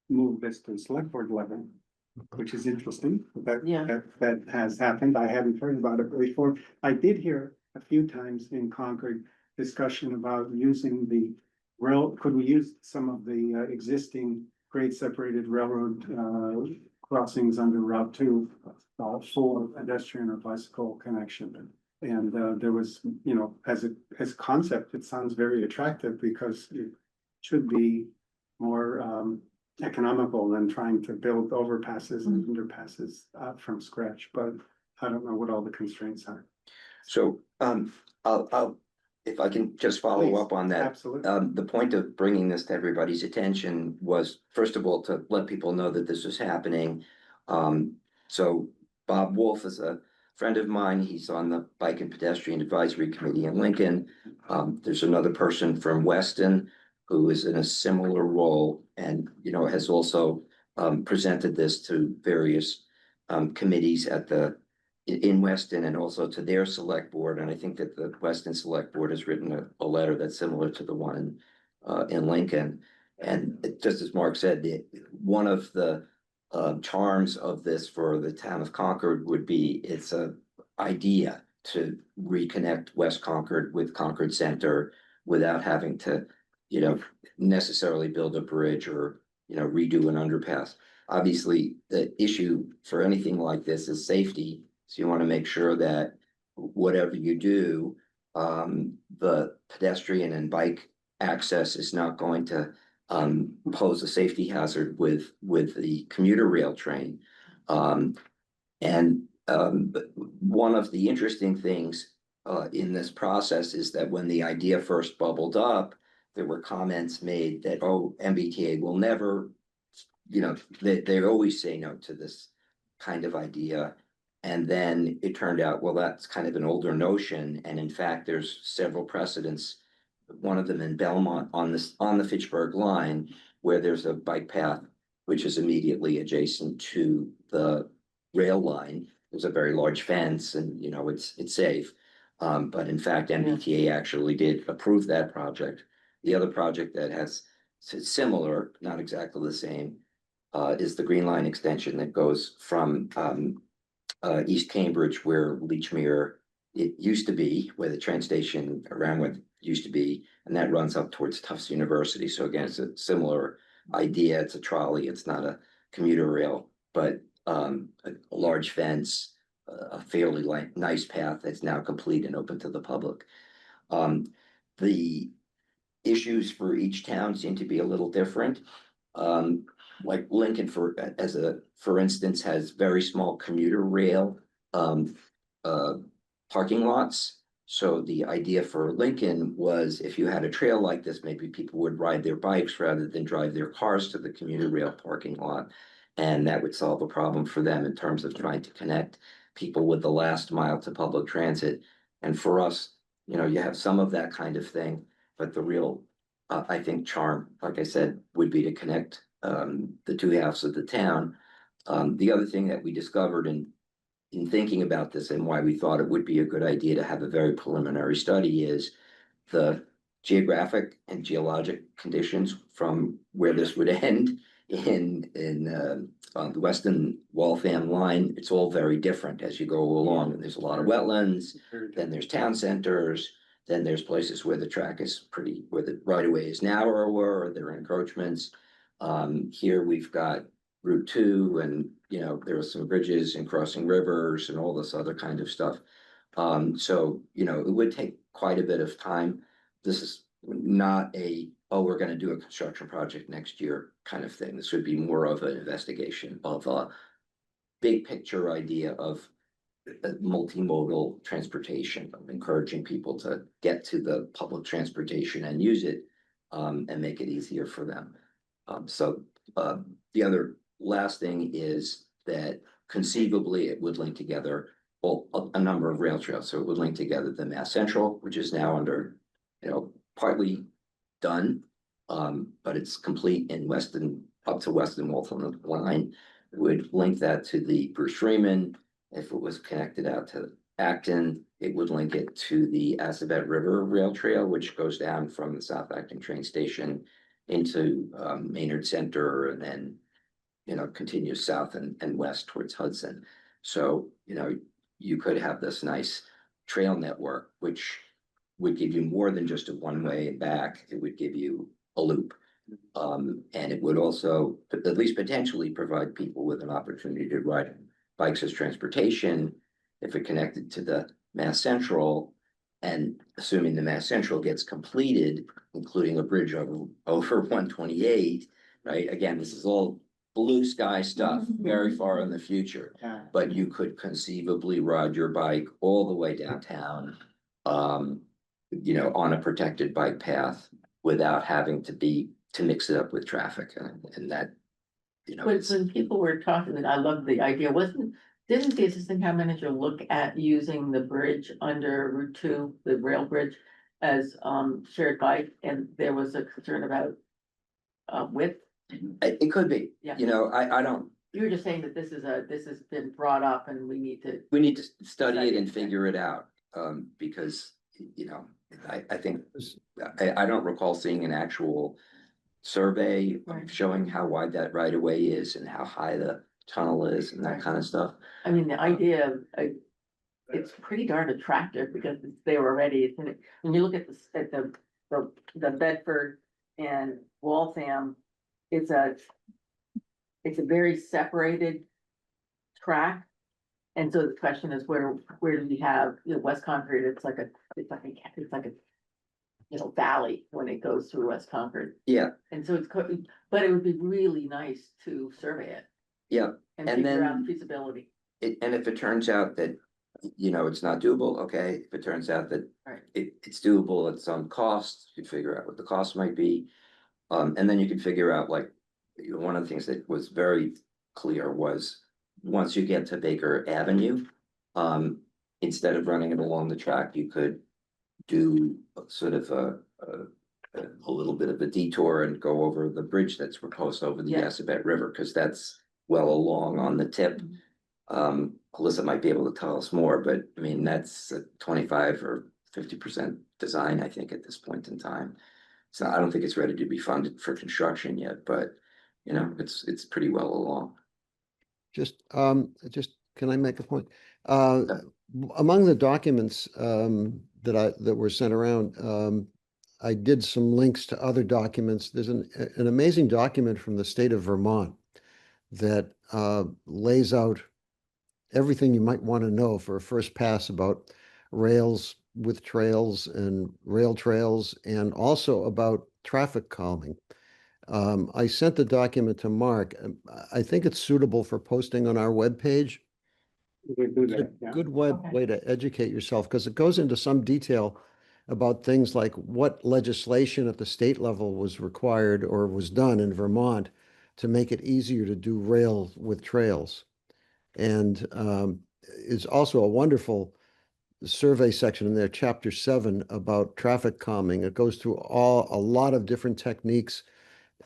moved this to select board level, which is interesting. Yeah. That has happened. I hadn't heard about it before. I did hear a few times in Concord discussion about using the rail, could we use some of the existing grade separated railroad crossings under Route 2 for pedestrian or bicycle connection. And there was, as a concept, it sounds very attractive because it should be more economical than trying to build overpasses and underpasses from scratch, but I don't know what all the constraints are. So, I'll, if I can just follow Please, up on that. Absolutely. The point of bringing this to everybody's attention was, first of all, to let people know that this was happening. So Bob Wolf is a friend of mine. He's on the Bike and Pedestrian Advisory Committee in Lincoln. There's another person from Weston who is in a similar role and, has also presented this to various committees in Weston and also to their select board. And I think that the Weston Select Board has written a letter that's similar to the one in Lincoln. And just as Mark said, one of the charms of this for the town of Concord would be it's a idea to reconnect West Concord with Concord Center without having to, necessarily build a bridge or, redo an underpass. Obviously, the issue for anything like this is safety. So you want to make sure that whatever you do, the pedestrian and bike access is not going to pose a safety hazard with the commuter rail train. But one of the interesting things in this process is that when the idea first bubbled up, there were comments made that, oh, MBTA will never, they always say no to this kind of idea. And then it turned out, well, that's kind of an older notion. And in fact, there's several precedents. One of them in Belmont on the Fitchburg line, where there's a bike path, which is immediately adjacent to the rail line. There's a very large fence and, it's safe. But in fact, MBTA actually did approve that project. The other project that has similar, not exactly the same, is the Green Line extension that goes from East Cambridge, where Leechmere it used to be, where the train station around what used to be, and that runs up towards Tufts University. So again, it's a similar idea. It's a trolley. It's not a commuter rail, but a large fence, a fairly nice path that's now complete and open to the public. The issues for each town seem to be a little different. Like Lincoln, for instance, has very small commuter rail parking lots. So the idea for Lincoln was if you had a trail like this, maybe people would ride their bikes rather than drive their cars to the commuter rail parking lot. And that would solve a problem for them in terms of trying to connect people with the last mile to public transit. And for us, you have some of that kind of thing, but the real, I think, charm, like I said, would be to connect the two halves of the town. The other thing that we discovered in thinking about this and why we thought it would be a good idea to have a very preliminary study is the geographic and geologic conditions from where this would end in the Weston Waltham line. It's all very different as you go along, and there's a lot of wetlands, then there's town centers, then there's places where the track is where the right of way is narrower, or there are encroachments. Here we've got Route 2 and, there are some bridges and crossing rivers and all this other kind of stuff. So, it would take quite a bit of time. This is not we're going to do a construction project next year kind of thing. This would be more of an investigation of a big picture idea of multimodal transportation, of encouraging people to get to the public transportation and use it and make it easier for them. The other last thing is that conceivably it would link together a number of rail trails. So it would link together the Mass Central, which is now under, partly done, but it's complete in up to Weston Waltham line. It would link that to the Bruce Freeman. If it was connected out to Acton, it would link it to the Assabet River Rail Trail, which goes down from the South Acton train station into Maynard Center and then, continues south and west towards Hudson. So, you could have this nice trail network, which would give you more than just a one-way back. It would give you a loop. And it would also, at least potentially, provide people with an opportunity to ride bikes as transportation if it connected to the Mass Central. And assuming the Mass Central gets completed, including a bridge over 128, right? Again, this is all blue sky stuff, very far in the future. But you could conceivably ride your bike all the way downtown, on a protected bike path without having to mix it up with traffic. And that, When people were talking, and I love the idea, didn't the assistant town manager look at using the bridge under Route 2, the rail bridge, as shared bike, and there was a concern about width? it could be, Yeah. I don't, You were just saying that this has been brought up and we need to. we need to study it and figure it out, because, I think, I don't recall seeing an actual survey Right. showing how wide that right of way is and how high the tunnel is and that Right. kind of stuff. I mean, the idea of, it's pretty darn attractive because it's there already, isn't it? When you look at the Bedford and Waltham, it's a very separated track. And so the question is, where do we have, you know, West Concord, it's like a you know, valley when it goes through West Concord. Yeah, And so but it would be really nice to survey it yeah. and And figure out then- feasibility. And if it turns out that, you know, it's not doable, okay, if it turns out that Right. it's doable at some cost, you figure out what the cost might be. And then you can figure out, like, you know, one of the things that was very clear was, once you get to Baker Avenue, instead of running it along the track, you could do sort of a little bit of a detour and go over the bridge that's proposed over the Yeah. Assabet River, because that's well along on the tip. Alyssa might be able to tell us more, but I mean, that's a 25 or 50% design, I think, at this point in time. So I don't think it's ready to be funded for construction yet, but you know, it's pretty well along. Just, can I make a point? Among the documents, that were sent around, I did some links to other documents. There's an amazing document from the state of Vermont that, lays out everything you might want to know for a first pass about rails with trails and rail trails, and also about traffic calming. I sent the document to Mark. I think it's suitable for posting on our webpage. We do It's that, a yeah. good way to educate yourself, because it goes into some detail about things like what legislation at the state level was required or was done in Vermont to make it easier to do rail with trails. And it's also a wonderful survey section in there, chapter 7, about traffic calming. It goes through a lot of different techniques,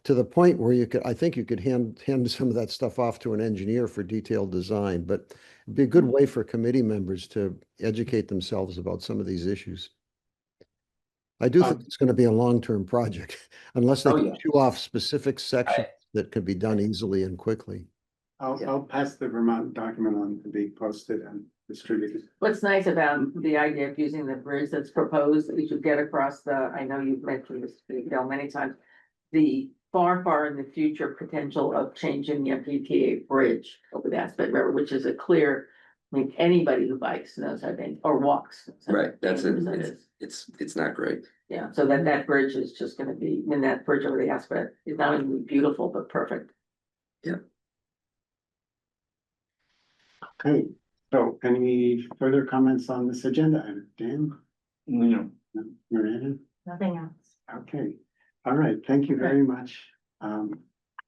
to the point where I think you could hand some of that stuff off to an engineer for detailed design, but it'd be a good way for committee members to educate themselves about some of these issues. I do think it's going to be a long-term project, unless they Oh, can yeah. chew off specific sections that could be done easily and quickly. I'll pass the Vermont document on to be posted and distributed. What's nice about the idea of using the bridge that's proposed, that we should get across I know you've mentioned this, you know, many times, the far in the future potential of changing the MBTA bridge over the Aspet River, which is a clear, I mean, anybody who bikes knows how dangerous, or walks. knows how Right, that's it. dangerous that is. It's not great. Yeah, so then that bridge is just gonna be, I mean, that bridge over the Aspet is not only beautiful, but perfect. Okay, so any further comments on this agenda item? Dan? No. No? Miranda? Nothing else. Okay, all right, thank you very much.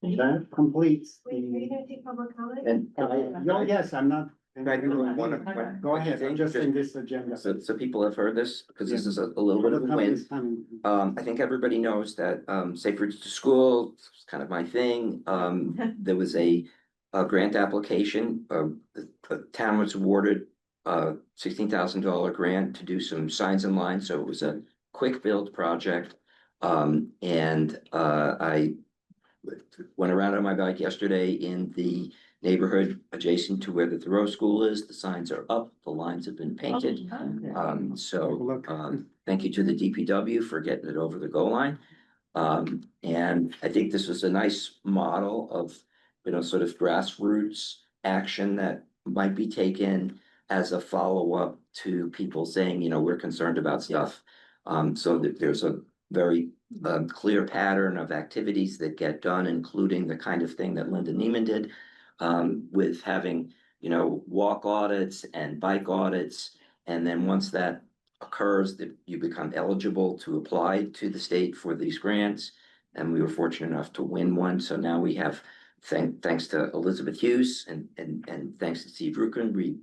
That completes Wait, are you the. gonna take public comment? And No, yes, I'm not. Can I do one? Go ahead, I'm just in this agenda. So people have heard this, because this is a little bit of a Public comment win. is coming. I think everybody knows that, Safe Routes to School is kind of my thing. There was a grant application, the town was awarded $16,000 grant to do some signs and lines, so it was a quick build project. And I went around on my bike yesterday in the neighborhood adjacent to where the Thoreau School is. The signs are up, the lines have been painted. So, thank you to the DPW for getting it over the goal line. And I think this was a nice model of, you know, sort of grassroots action that might be taken as a follow-up to people saying, you know, we're concerned about stuff. So that there's a very clear pattern of activities that get done, including the kind of thing that Linda Neiman did, with having, you know, walk audits and bike audits. And then once that occurs, that you become eligible to apply to the state for these grants. And we were fortunate enough to win one. So now we have, thanks to Elizabeth Hughes and thanks to Steve Rukin, we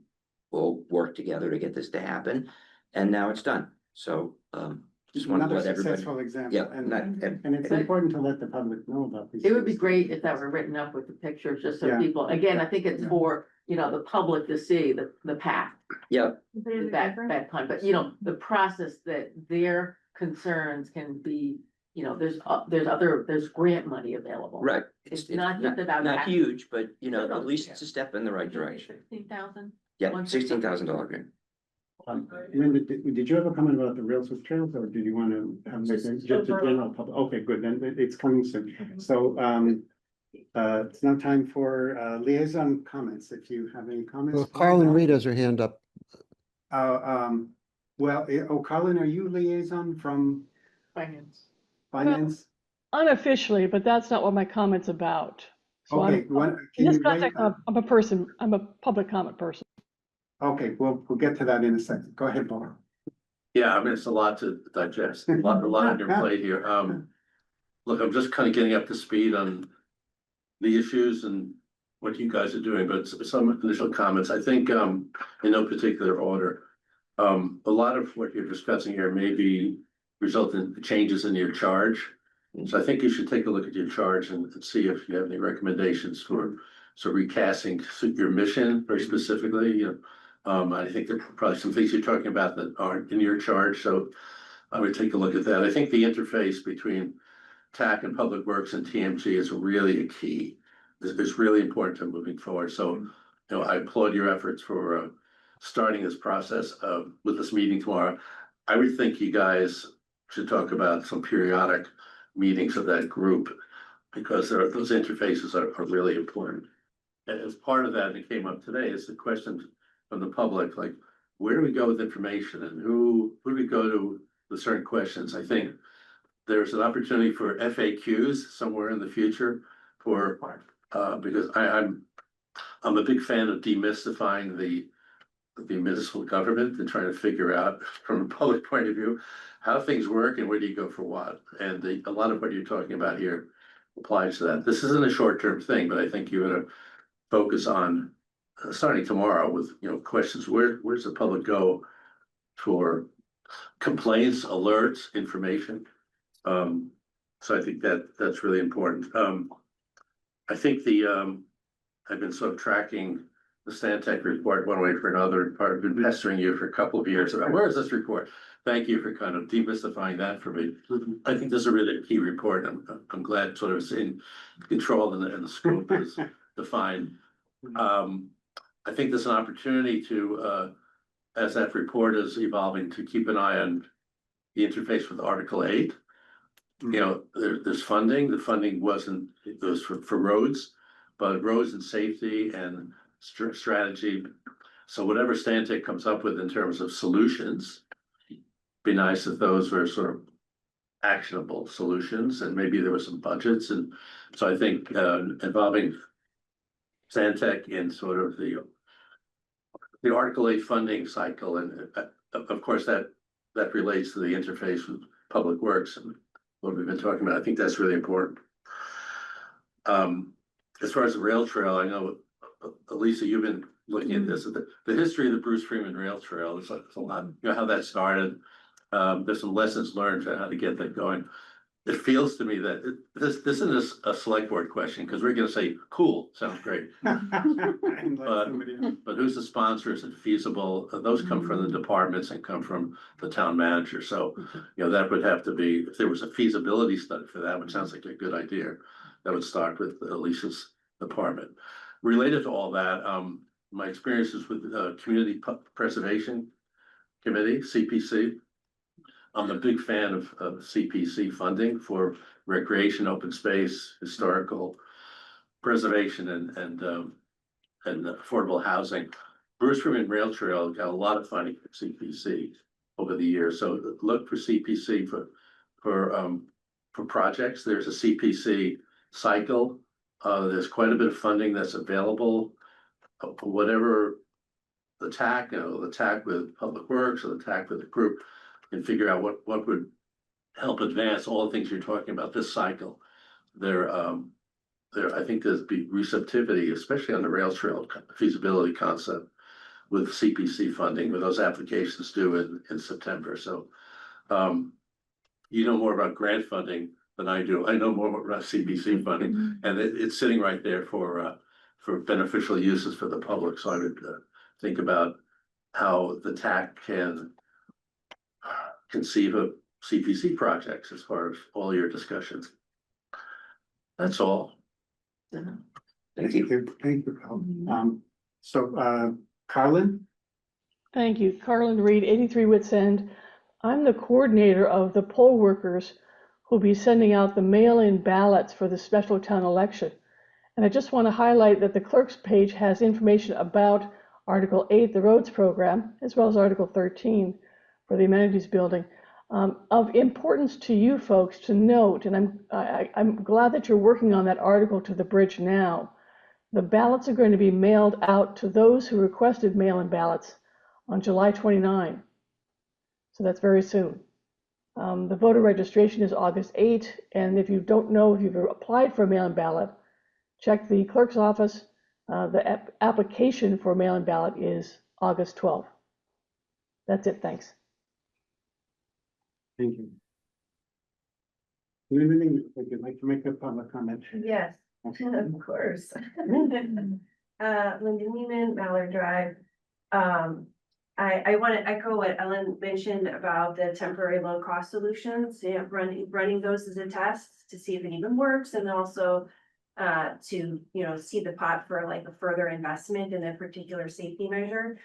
will work together to get this to happen. And now it's done. So, just want to Another let everybody. successful example. Yeah, And it's important to let the public know about these. It would be things. great if that were written up with the pictures, just so Yeah. people, again, I think it's Yeah. for, you know, the public to see the path. Yeah, But is it Bad different? plan, but you know, the process that their concerns can be there's grant money available. Right. It's not just about Not tax- huge, but you know, No, no, at least it's a step in the right direction. 16,000? Yeah, $150. $16,000 grant. Linda, did you have a comment about the rails with trails, or did you want to have just a general public? Okay, good, then it's coming soon. So, it's now time for liaison comments, if you have any comments. Well, Carlin Reed has her hand up. Colin, are you liaison from Finance. finance? Unofficially, but that's not what my comment's about. So Okay, in can this you context, I'm a public comment person. okay, we'll get to that in a second. Go ahead, Paul. Yeah, I mean, it's a lot to digest, a lot on your plate here. Look, I'm just kind of getting up to speed on the issues and what you guys are doing, but some initial comments. I think, in no particular order. A lot of what you're discussing here may be result in changes in your charge. So I think you should take a look at your charge and see if you have any recommendations for recasting your mission very specifically, you know. I think there are probably some things you're talking about that aren't in your charge, so I would take a look at that. I think the interface between TAC and Public Works and TMG is really a key. It's really important to moving forward. So, you know, I applaud your efforts for starting this process with this meeting tomorrow. I would think you guys should talk about some periodic meetings of that group, because those interfaces are really important. And as part of that, it came up today, is the question from the public, like, where do we go with information and who do we go to with certain questions? I think there's an opportunity for FAQs somewhere in the future for, because I'm a big fan of demystifying the municipal government and trying to figure out from a public point of view how things work and where do you go for what. And a lot of what you're talking about here applies to that. This isn't a short-term thing, but I think you're gonna focus on starting tomorrow with, you know, questions. Where's the public go for complaints, alerts, information? So I think that's really important. I think I've been sort of tracking the Stantec report one way or another. I've been pestering you for a couple of years about where is this report? Thank you for kind of demystifying that for me. I think this is a really key report. I'm glad sort of it's in control and the scope is defined. I think there's an opportunity to, as that report is evolving, to keep an eye on the interface with Article 8. You know, there's funding. The funding it was for roads, but roads and safety and strategy. So whatever Stantec comes up with in terms of solutions, be nice if those were sort of actionable solutions, and maybe there were some budgets. And so I think involving Stantec in sort of the Article 8 funding cycle, and of course that relates to the interface with Public Works and what we've been talking about. I think that's really important. As far as the rail trail, I know, Elisa, you've been looking at this, the history of the Bruce Freeman Rail Trail. It's a lot, you know, how that started. There's some lessons learned on how to get that going. It feels to me that this isn't a select board question, because we're gonna say, cool, sounds great. But who's the sponsor? Is it feasible? Those come from the departments and come from the town manager. So, you know, that would have to be, if there was a feasibility study for that, which sounds like a good idea, that would start with Elisa's department. Related to all that, my experiences with Community Preservation Committee, CPC. I'm a big fan of CPC funding for recreation, open space, historical preservation, and affordable housing. Bruce Freeman Rail Trail got a lot of funding from CPC over the years. So look for CPC for projects. There's a CPC cycle. There's quite a bit of funding that's available. Whatever the TAC, you know, the TAC with Public Works or the TAC with the group, and figure out what would help advance all the things you're talking about this cycle. I think there's be receptivity, especially on the rail trail feasibility concept with CPC funding, with those applications due in September. So you know more about grant funding than I do. I know more about CPC funding, and it's sitting right there for beneficial uses for the public. So I would think about how the TAC can conceive of CPC projects as far as all your discussions. That's all. Thank you, Carl. Carlin? Thank you. Carlin Reed, 83 Wits End. I'm the coordinator of the poll workers who'll be sending out the mail-in ballots for the special town election. And I just want to highlight that the clerk's page has information about Article 8, the roads program, as well as Article 13 for the amenities building. Of importance to you folks to note, and I'm glad that you're working on that article to the bridge now. The ballots are going to be mailed out to those who requested mail-in ballots on July 29. So that's very soon. The voter registration is August 8, and if you don't know if you've applied for a mail-in ballot, check the clerk's office. The application for a mail-in ballot is August 12. That's it, thanks. Thank you. Would you like to make a public comment? Yes, of course. Linda Neiman, Mallard Drive. I want to echo what Ellen mentioned about the temporary low-cost solutions, running those as a test to see if it even works, and also to, see the pot for like a further investment in a particular safety measure.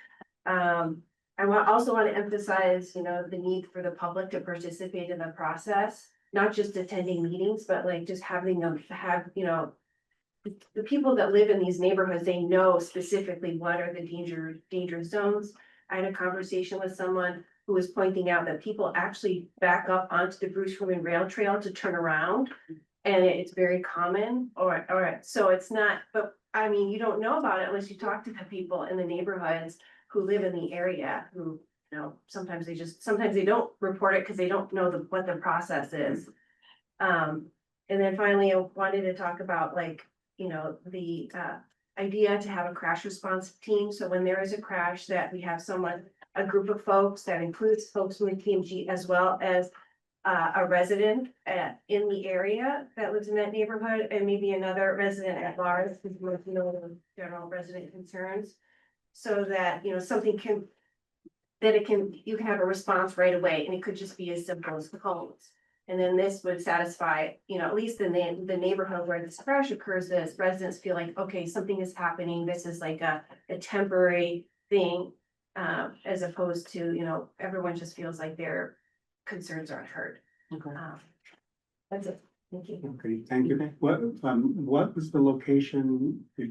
I also want to emphasize, the need for the public to participate in the process, not just attending meetings, but like just having them have, the people that live in these neighborhoods, they know specifically what are the danger zones. I had a conversation with someone who was pointing out that people actually back up onto the Bruce Herman Rail Trail to turn around. And it's very common, so it's not, but I mean, you don't know about it unless you talk to the people in the neighborhoods who live in the area, who, sometimes they don't report it because they don't know what the process is. And then finally, I wanted to talk about the idea to have a crash response team. So when there is a crash, that we have a group of folks that includes folks from the TMG as well as a resident in the area that lives in that neighborhood, and maybe another resident at large, who's the general resident concerns. So that, you can have a response right away, and it could just be as simple as cones. And then this would satisfy, at least in the neighborhood where this crash occurs, this residents feel like, okay, something is happening. This is like a temporary thing, as opposed to, everyone just feels like their concerns aren't heard. Okay. That's it. Thank you. Okay, thank you. What was the location, if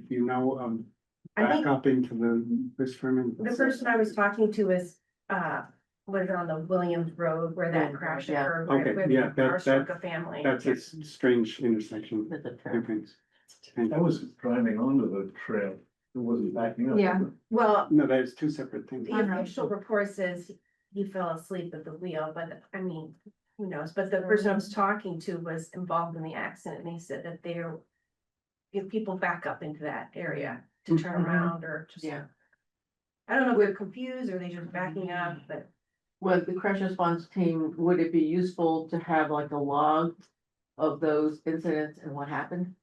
I back think up into the Bruce Herman? the person I was talking to was on the Williams Road where that crash Yeah. occurred. Okay, where yeah, the car struck that- a family. That's a strange intersection. With the I think. Thank I you. was driving onto the trail. It wasn't backing up. Yeah, well, No, there's two separate things. the official report says he fell asleep at the wheel, but I mean, who knows? But the person I was talking to was involved in the accident, and they said that if people back up into that area to turn around or just. Yeah. I don't know if they're confused or they just backing up, but Well, the crash response team, would it be useful to have like a log of those incidents and what happened?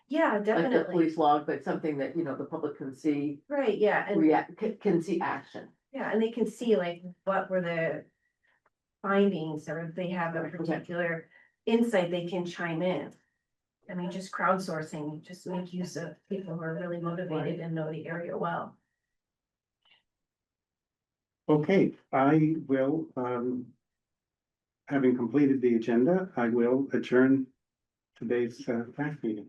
yeah, Like the definitely. police log, but something that, the public can see, Right, yeah, and can see action. yeah, and they can see like what were the findings, or if they have a particular insight, they can chime in. I mean, just crowdsourcing, just make use of people who are really motivated and know the area well. Okay, I will, having completed the agenda, I will adjourn today's fact meeting.